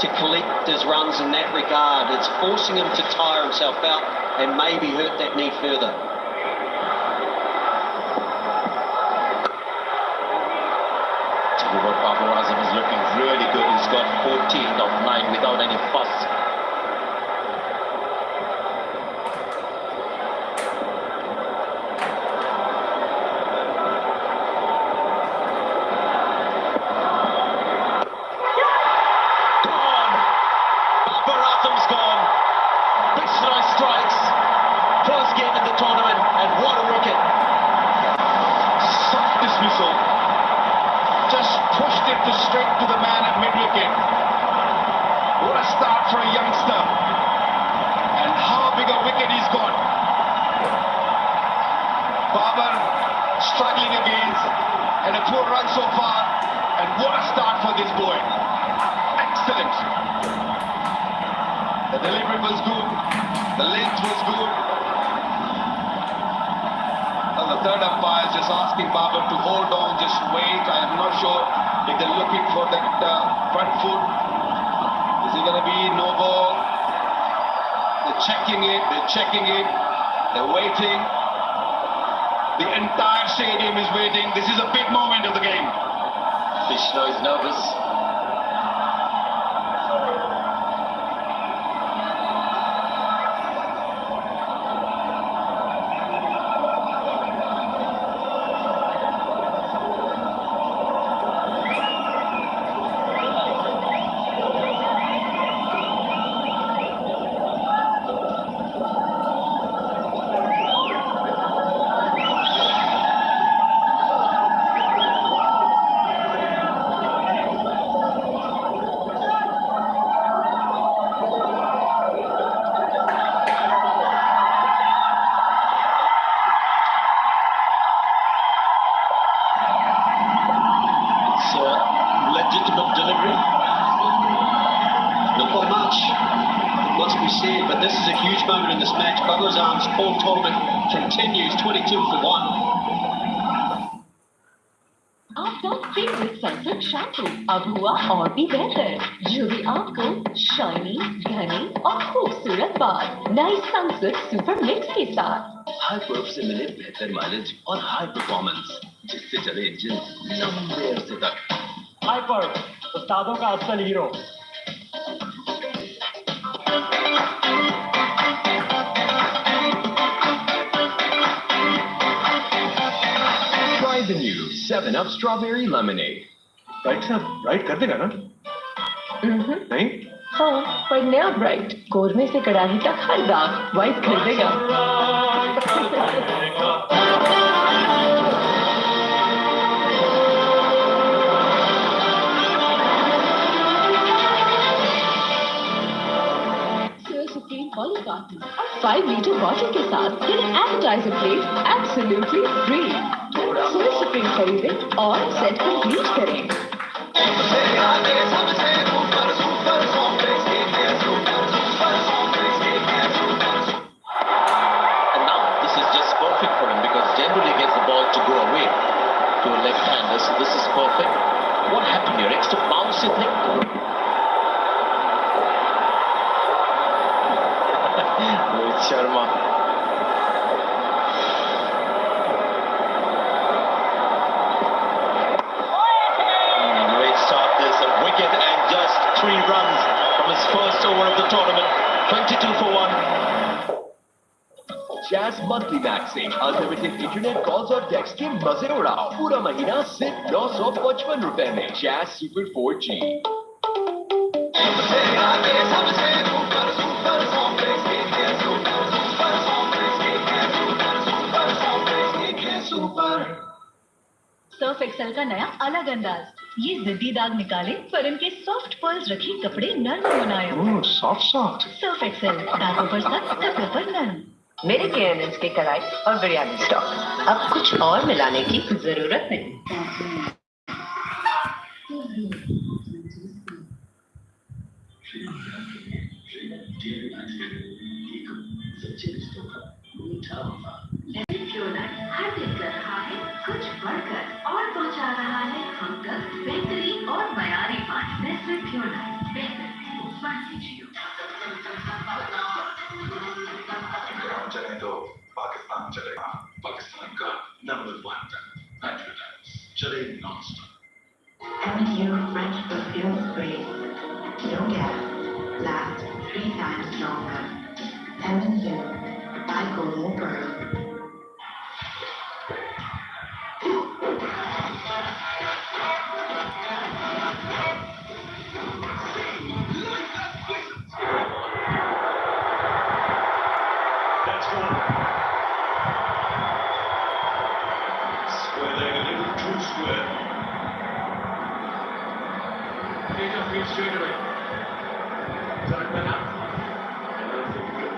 to collect his runs in that regard. It's forcing him to tire himself out and maybe hurt that knee further. Tell you what, Babar Azam is looking really good. He's got 14 of 9 without any fuss. Just pushed it straight to the man at mid-wicket. What a start for a youngster. And how big a wicket he's got. Babar struggling against, and a poor run so far. And what a start for this boy. Excellent. The delivery was good. The length was good. And the third umpire is just asking Babar to hold on, just wait. I am not sure if they're looking for that front foot. Is it going to be no ball? They're checking it, they're waiting. The entire stadium is waiting. This is a big moment of the game. Vishnu is nervous. Legitimate delivery. Not by much, it must be said, but this is a huge moment in this match. Bubba's Arms Paul tournament continues 22 for 1. आपका favourite Sunsilk shampoo अब हुआ और भी बेहतर, जो भी आपको shiny, घनी और खूबसूरत बाल नई सनसिल्क सुपर मिक्स के साथ। हाई पर्फ से मिले बेहतर माइलेज और हाई परफॉर्मेंस, जिससे चले इंजन लंबे अरसे तक। हाई पर्फ, उस्तादों का असल hero. Try the new 7-Up Strawberry Lemonade. Right साहब, राइट कर देगा ना? नहीं? हाँ, पर नया ब्राइट कोरमे से कड़ाही तक हर दाग वाइट कर देगा। सुप्रीम पॉलीकार्टन और 5 लीटर बॉटल के साथ फिर एपेटाइजर प्लेट एब्सोल्युटली फ्री। सोया सुप्रीम खरीदें और सेट कंप्लीट करें। And now this is just perfect for him because generally he gets the ball to go away to a left-hander. So this is perfect. What happened here? Extra bounce, you think? Rohit Sharma. Great start. There's a wicket and just 3 runs from his first over of the tournament. 22 for 1. Jazz Monthly Max से unlimited internet calls और text के मजे उड़ाओ। पूरा महीना सिर्फ 955 रुपए में। Jazz Super 4G। Surf Excel का नया अलग अंदाज, ये जिद्दी दाग निकाले पर इनके सॉफ्ट पर्ल्स रखे कपड़े नरम और मुलायम। सॉफ्ट। सर्फ एक्सेल, दागों पर सख्त, टकों पर नरम। मेरे केएनएस के कढ़ाई और बिरयानी स्टॉक, अब कुछ और मिलाने की जरूरत नहीं। हर दिन कर रहा है कुछ बढ़कर और पहुंचा रहा है हम तक बेहतरीन और मयारी पानी। नेस्ले प्योर लाइफ, बेहतर पानी जियो। चले तो पाकिस्तान चलेगा। पाकिस्तान का नंबर 1 एडवर्टाइज चले non-stop. M&U French perfume spray. No gas. Lasts 3 times longer. M&U by Golden Pearl. That's one. Square leg, a little too square. Take a field straight away. Turn that up. And then think good.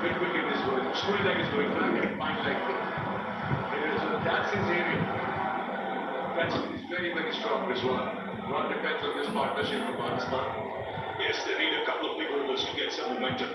Mid wicket is going, square leg is going back and fine leg. That's his area. That's very, very strong as well. What depends on this partnership for Pakistan. Yes, they need a couple of big overs to get some momentum.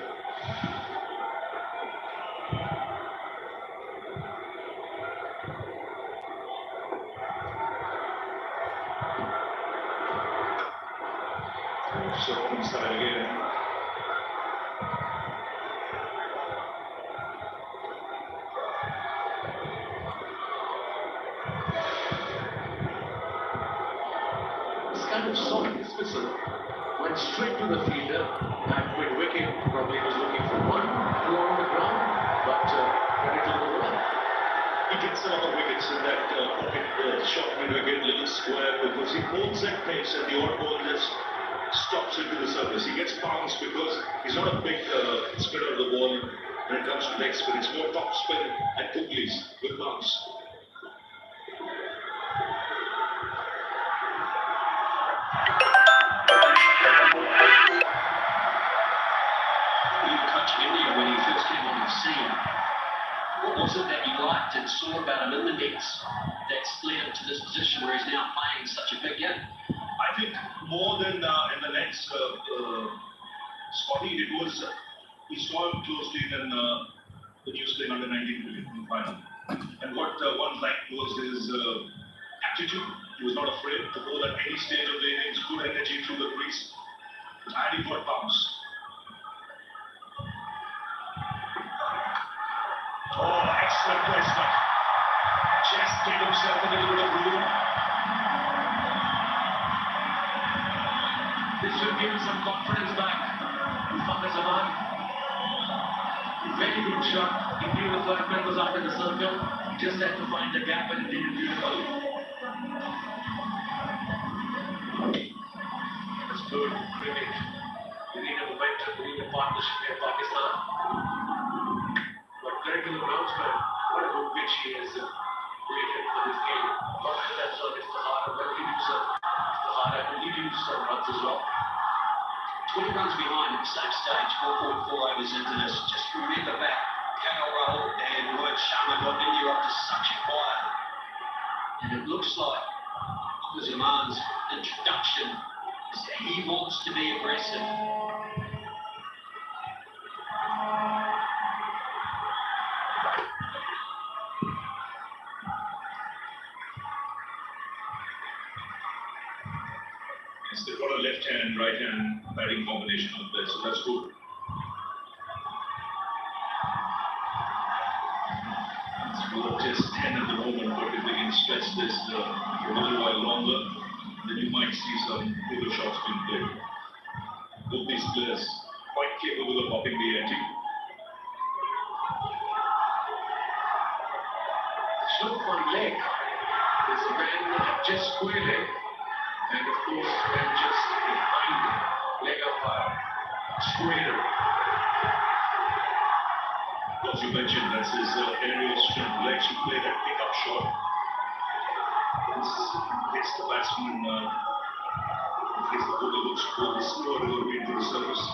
to the fielder at mid-wicket. Probably was looking for one along the ground, but credit to the bowler. He gets a lot of wickets in that pocket shot mid-wicket, little square, because he holds that pace and the odd ball just stops into the surface. He gets bounced because he's not a big spinner of the ball when it comes to leg spin. It's more top spin and googlies with bounce. You coached India when he first came on the scene. What was it that you liked and saw about him in the nets that's led him to this position where he's now playing such a big game? I think more than in the next Scotty, it was he saw him closely in the New Zealand under 19 cricket final. And what one liked was his attitude. He was not afraid to bowl at any stage of the innings, good energy through the crease, and he got bounce. Oh, excellent placement. Just gave himself a little bit of room. This should give him some confidence back. Zaman. Very good shot. He knew the flag man was up in the circle. Just had to find the gap and it did it beautifully. That's good cricket. We need a momentum, we need a partnership in Pakistan. But credit to the groundsman, what a good pitch he has created for this game. Not that that's on Mr. Hara, but he did some. Mr. Hara, he did some runs as well. 20 runs behind at the same stage, 4.4 overs into this. Just remember back, KL Rahul and Rohit Sharma got India up to such a fire. And it looks like Zaman's introduction is that he wants to be aggressive. They've got a left hand, right hand batting combination up there, so that's good. It's for just 10 at the moment, but if they can stretch this a little while longer, then you might see some bigger shots being played. Both these players quite capable of upping the ante. Slow on leg. This man just squared it. And of course, then just behind leg umpire, square. As you mentioned, that's his aerial strength, legs to play that pick-up shot. This hits the batsman, hits the bowler, looks for the score a little bit into the surface.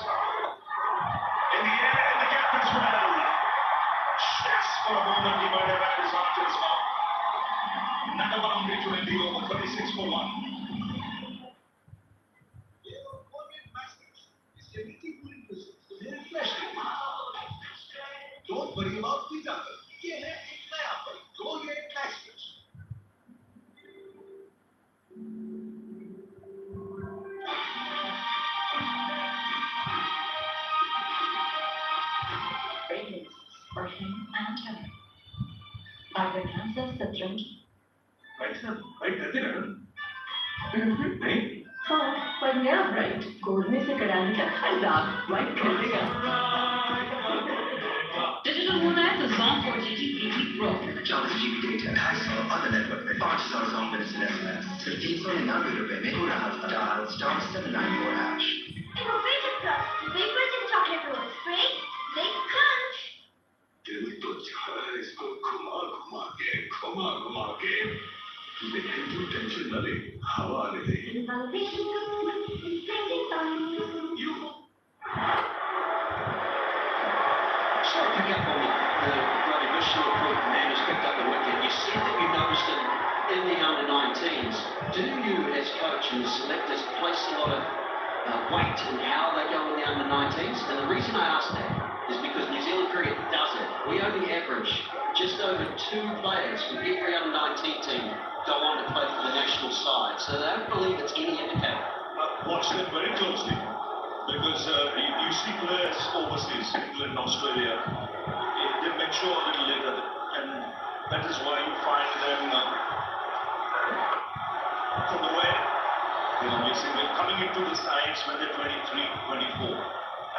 In the air, and the gap as well. Just for a moment, he might have had his heart in his mouth. Another boundary to end the over, 36 for 1. Don't worry about Peter. ये है एक नया पर Colgate Max. Fragrance for him and her. Fragranza Satrangi. Right, करते हैं नहीं हाँ पर नया ब्राइट गोदने से कड़ाने का हर दाग वाइट कर देगा Digital होना है तो Zone 4GT 80 Pro 40 GB data 250 other network में 5000 Zone minutes in SMS सिर्फ 399 रुपए में पूरा हफ्ता dial *794 hash. Innovative Plus, wafers and chocolate rolls, spray, lick, crunch. दिल तो चाह है इसको घुमा घुमा के लेकिन तू टेंशन न ले हवा आने दे Just want to pick up on the rather visual report the man who's picked up the wicket. You said that you noticed him in the under-19s. Do you, as coach and selectors, place a lot of weight in how they go in the under-19s? And the reason I ask that is because New Zealand cricket does it. We only average just over 2 players from every under-19 team go on to play for the national side. So they don't believe it's any indicator. Watch them very closely. Because you see players overseas, England, Australia, they mature a little later, and that is why you find them from the way You see, we're coming into the sides when they're 23, 24,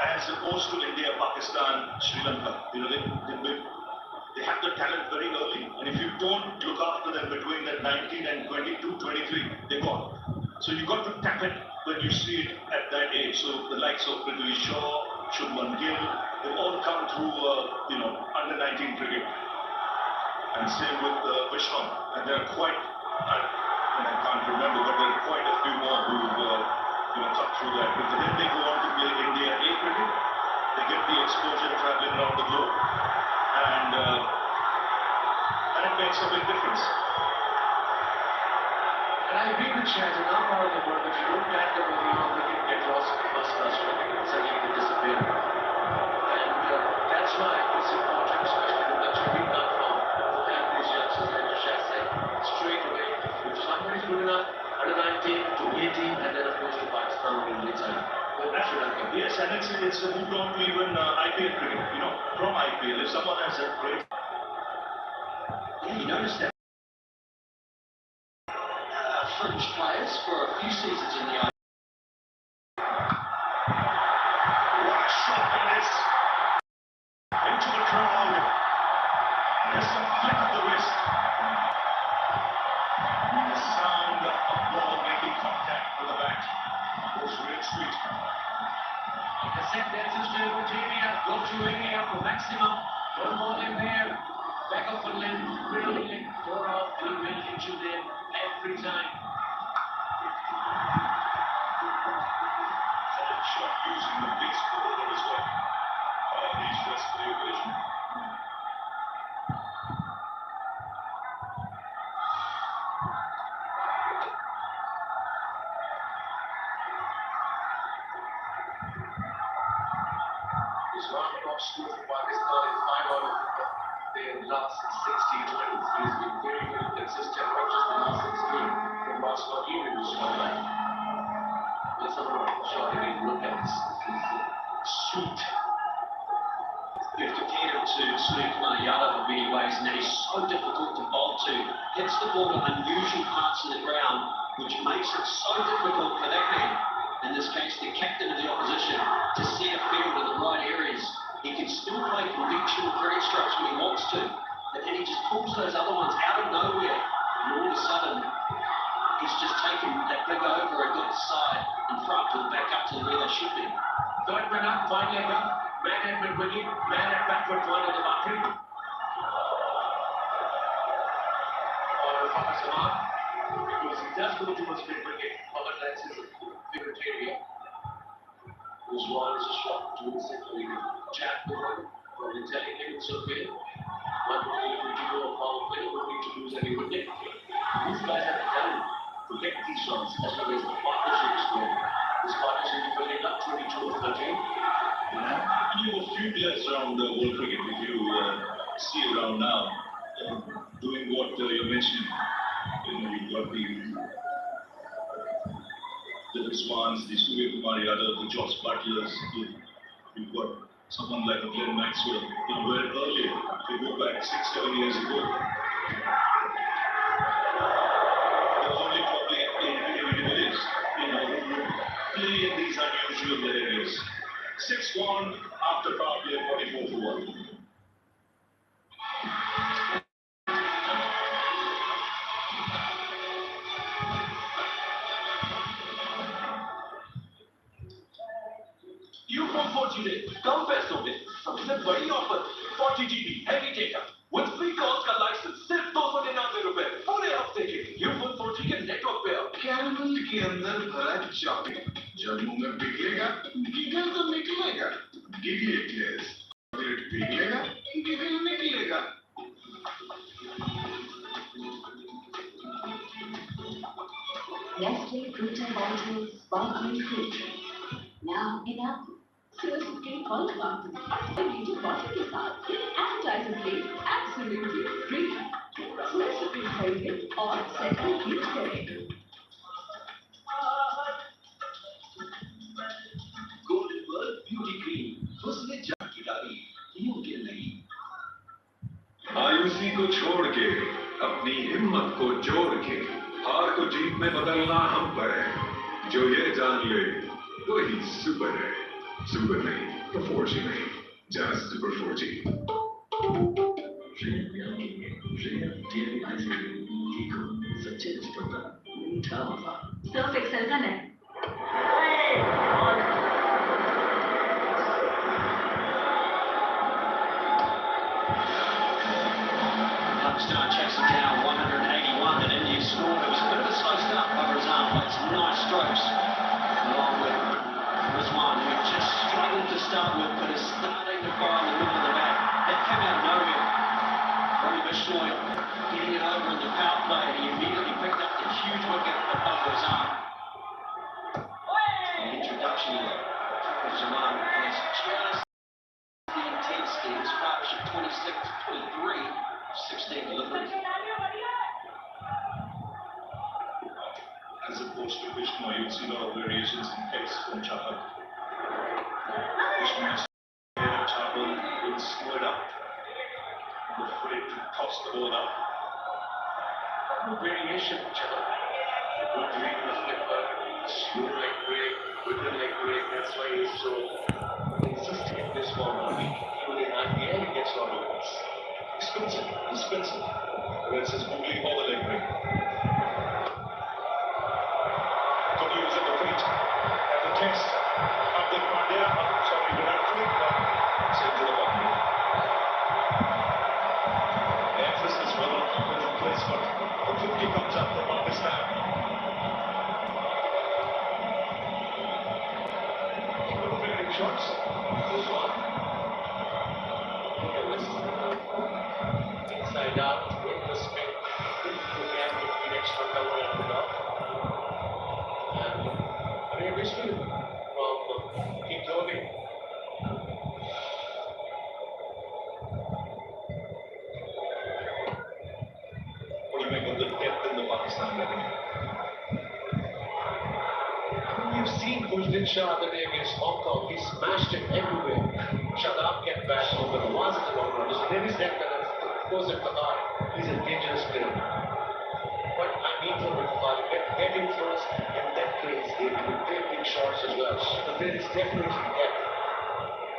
as opposed to India, Pakistan, Sri Lanka. They have the talent very early, and if you don't look after them between that 19 and 22, 23, they're gone. So you got to tap it when you see it at that age. So the likes of Prithvi Shaw, Shubman Gill, they've all come through, under 19 cricket. And same with Vishwan. And there are quite, I can't remember, but there are quite a few more who've come through that. But then they go on to play India A cricket. They get the exposure traveling around the globe. And it makes a big difference. And I agree with Shaz, in our part of the world, if you don't back them early on, they can get lost in the first class cricket and suddenly they disappear. And that's why it's important, especially the country we come from, to have these youngsters, like Shaz said, straight away. If somebody's good enough, under 19 to 18, and then of course to Pakistan in later. Yes, and it's moved on to even IPL cricket, from IPL. If someone has a great... Yeah, you notice that French players for a few seasons in the IPL. What a shot it is! Into the crowd. Just a flick of the wrist. The sound of ball making contact with the bat was real sweet. The set there's a straight with India, go to India for maximum. One more in there, back off a limb, middle limb, four off, and he will hit you there every time. Fine shot using the big score as well. He's dressed for the occasion. His non-top score for Pakistan is 5 out of their last 16 20s. He's been very, very consistent, not just the last 16. The last not even was strong. Let's have a shot again. Look at this. Sweet. You've compared him to Suryakumar Yadav in many ways, and that is so difficult to bowl to. Hits the ball in unusual parts of the ground, which makes it so difficult for that man, in this case the captain of the opposition, to see a field in the right areas. He can still play conventional cricket strokes when he wants to, but then he just pulls those other ones out of nowhere, and all of a sudden he's just taken that big over and got the side in front and back up to where they should be. Third man up, fine leg up, man at mid wicket, man at backward one on the boundary. Or Pakistan, because he does go towards mid wicket, but that's his favorite area. This one is a shot to the center. Jab the one, or intelligent it's okay. One more need to go a power play, don't need to lose any wicket. These guys have the talent to get these shots as long as the partnership is going. This partnership is building up 22 or 13. You have a few players around world cricket, if you see around now, doing what you're mentioning. You've got the Rizwans, the Suryakumar Yadav, the Joss Butlers. You've got someone like a Glenn Maxwell. Where earlier, if you go back 6-7 years ago, there was only probably 8 individuals who would play in these unusual areas. 6-1 after power play, 44 for 1. जीते कम पैसों में सबसे बड़ी offer 40 GB heavy data with free calls का licence सिर्फ 299 रुपए पूरे हफ्ते के यूफोन 4G के नेटवर्क पे अब कैरमल के अंदर भरा चॉकलेट जब मुंह में पिघलेगा गिगल तो निकलेगा गिगल एक्लेयर्स चॉकलेट पिघलेगा गिगल निकलेगा Nestle Fruta Vital Sparkling Fruit. Now in apple. Supreme Cold Carton. 5-liter bottle के साथ appetizer plate absolutely free. Supreme खरीदें और set को यूज करें. Golden Bird Beauty Cream. उसने जान की डाली मुमकिन नहीं. मायूसी को छोड़ के अपनी हिम्मत को जोड़ के हार को जीत में बदलना हम पर है. जो ये जान ले वही सुपर है। सुपर नहीं तो 4G नहीं, जस्ट सुपर 4G। सच्चे रिश्तों का मीठा वफा। सर्फ एक्सेल का नया Pakistan chasing down 181 and India scored. It was a bit of a slow start by Rizwan, but some nice strokes along with Rizwan, who just struggled to start with, but is starting to find the middle of the back. That came out of nowhere. Rory Bishnoi getting it over in the power play, and he immediately picked up the huge wicket above Rizwan. The introduction of Rizwan was just the intensity. His partnership 26-23. 16 deliveries. As opposed to Bishnoi, you'll see a lot of variations in pace from Chahal. Bishnoi Chahal will slow it up. Not afraid to toss the ball up. No variation, Chahal. Good read the flipper, slow leg break, good leg break. That's why he's so consistent in this format. Even in IPL, he gets a lot of runs. Expensive. Whereas his googly or the leg break. Could use at the feet. At the test. Hardik Pandya. Sorry, Virat Kohli. Same to the bottom. The emphasis well on middle place, but the 50 comes up from Pakistan. Fielding shots. Goes on. Inside out, with the spin, good program between extra cover and the dog. And Ray Bishnoi from T20. What do you make of the depth in the Pakistan bowling? You've seen Gurjit Shah the day against Hong Kong. He smashed it everywhere. Shadab kept back over. Was it a long run? So there is that kind of goes at the heart. He's a dangerous player. But I need for Rizwan to get him first and then plays. They can play big shots as well. But there is definitely depth.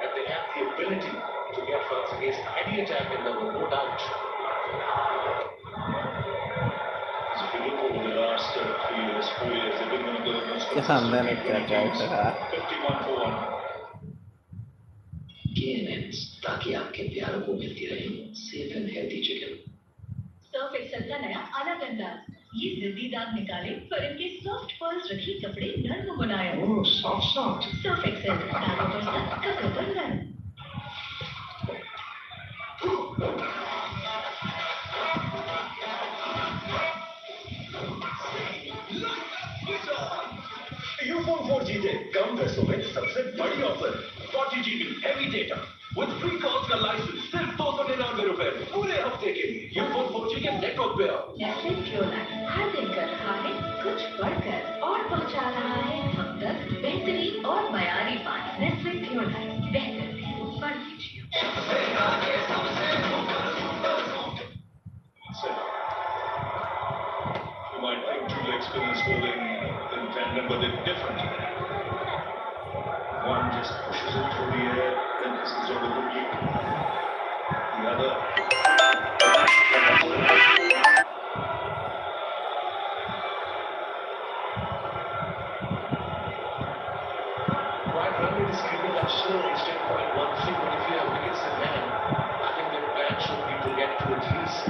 And they have the ability to get runs against any attack in the world, no doubt. If you look over the last 3 years, 4 years, they've been one of the most Jamen, consistent det er 51 for 1. KNNs, ताकि आपके प्यारों को मिलती रहे safe and healthy chicken. Surf Excel का नया अलग अंदाज। ये जिद्दी दाग निकाले पर इनके सॉफ्ट पर्ल्स रखी कपड़े नरम मुलायम। Oh, soft. सर्फ एक्सेल दागों पर सख्त, कपड़ों पर नरम। यूफोन 4G दे कम पैसों में सबसे बड़ी offer 40GB heavy data with free calls का लाइसेंस सिर्फ 299 रुपए पूरे हफ्ते के लिए। यूफोन 4G के नेटवर्क पे आओ। नेस्ले क्योलाइट हर दिन कर रहा है कुछ बढ़कर और पहुंचा रहा है हम तक बेहतरीन और मयारी पानी। नेस्ले क्योलाइट बेहतर बढ़ लीजिए। You might think two leg spinners bowling in tandem, but they're different. One just pushes it through the air, then pisses on the boogie. The other. Right running is cricket at slow instead of 0.13, but if you have wickets in hand, I think their plan should be to get to at least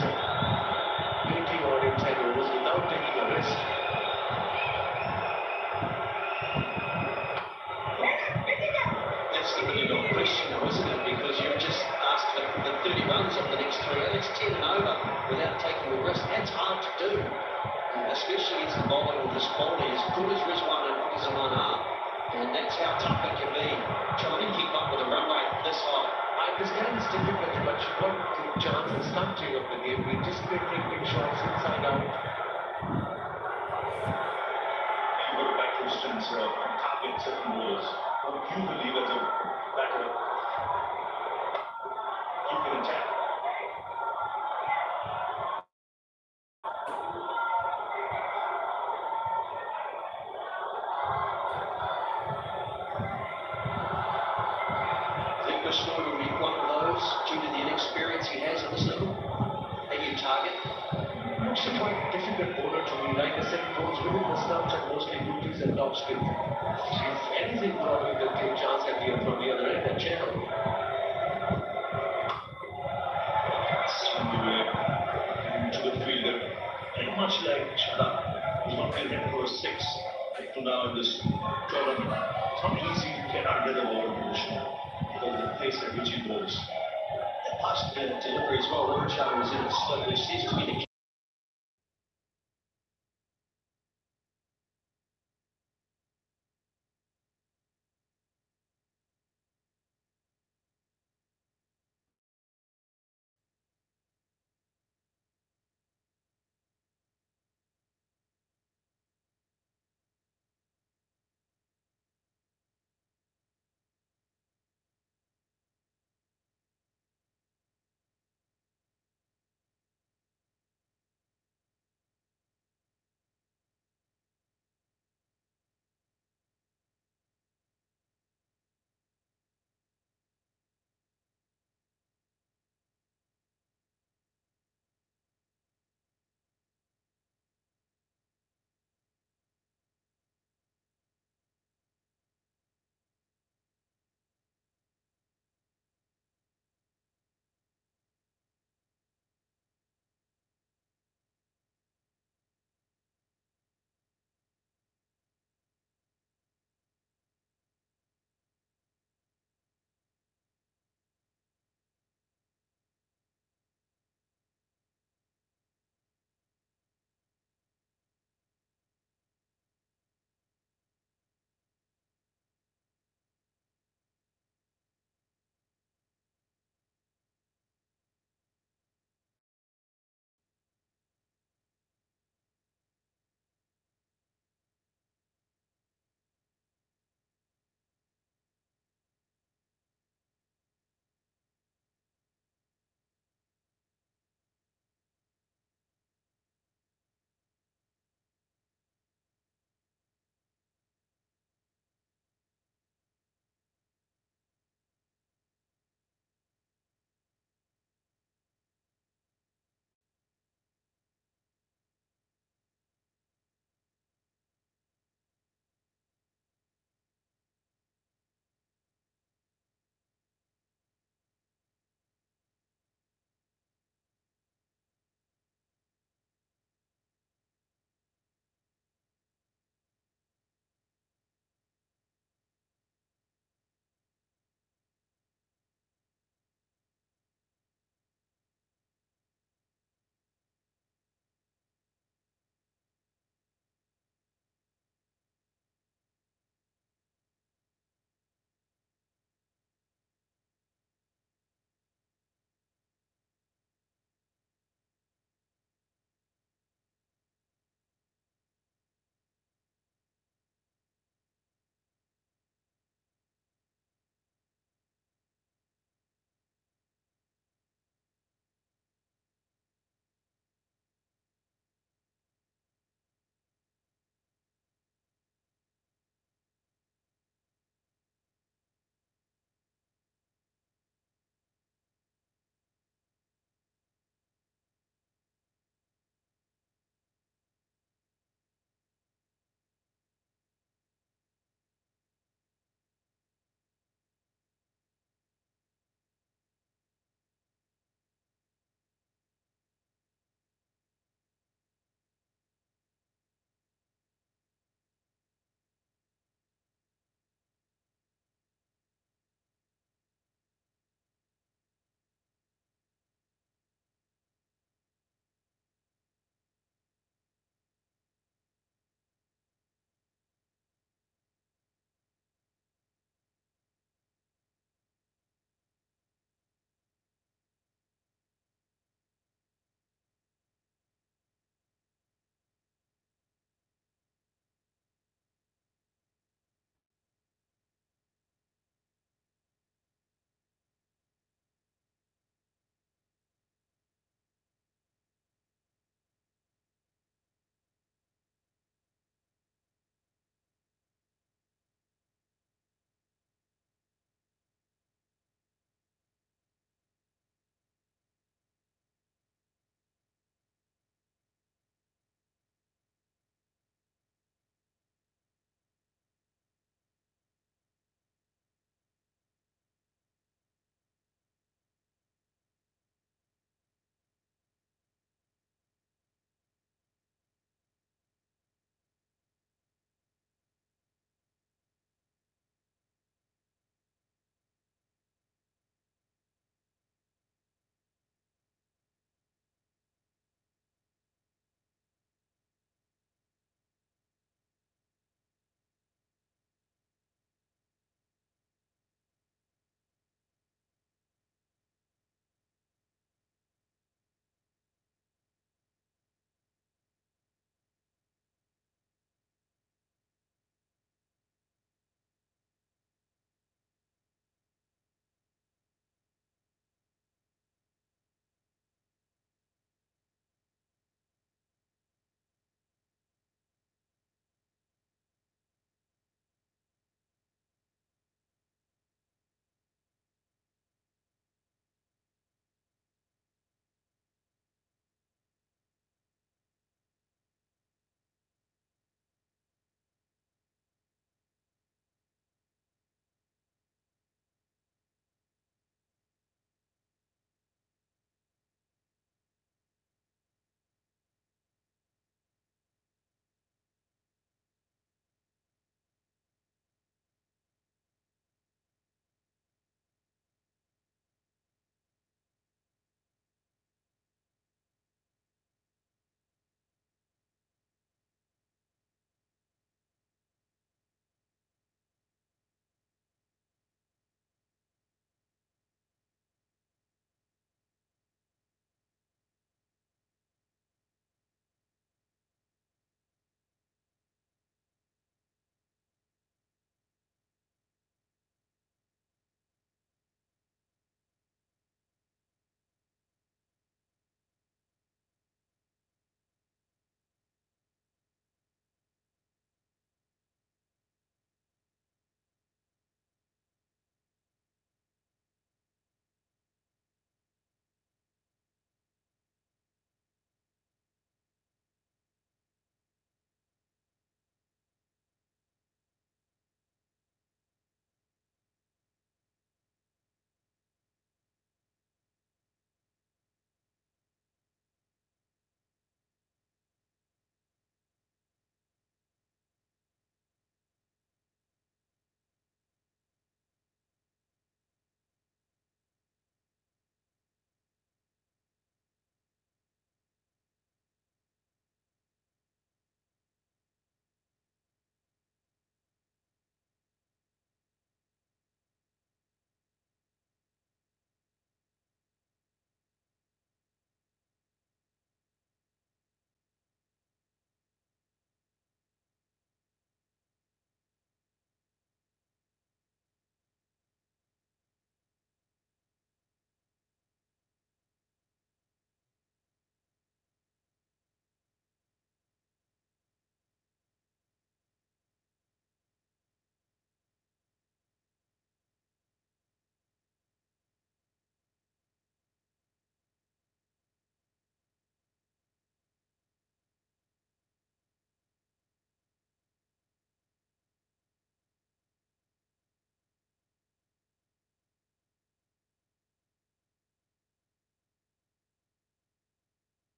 80 or 10 overs without taking a risk. That's the million-dollar question, though, isn't it? Because you've just asked for the 30 runs of the next 3 innings, 10 and over, without taking the risk. That's hard to do, especially against the bowling of this bowler as good as Rizwan and Rizwan are. And that's how tough it can be, trying to keep up with a run rate this high. I understand it's difficult, but you got the chance and starting of the game. We just take big shots inside out. You've got to back your strengths and target certain bowlers. What you believe as a batter you can attack. nerves due to the inexperience he has at this level? Maybe a target? Looks a quite difficult bowler to me. Like I said, bowls within the stumps and mostly duties and top spin. If anything, probably they'll take chance at the from the other end and channel. To the fielder, very much like Chada, who's not been hit for a 6 up to now in this tournament. It's not easy to get under the ball position with all the pace at which he bowls. That last minute delivery as well. Roach was in it, so there seems to be the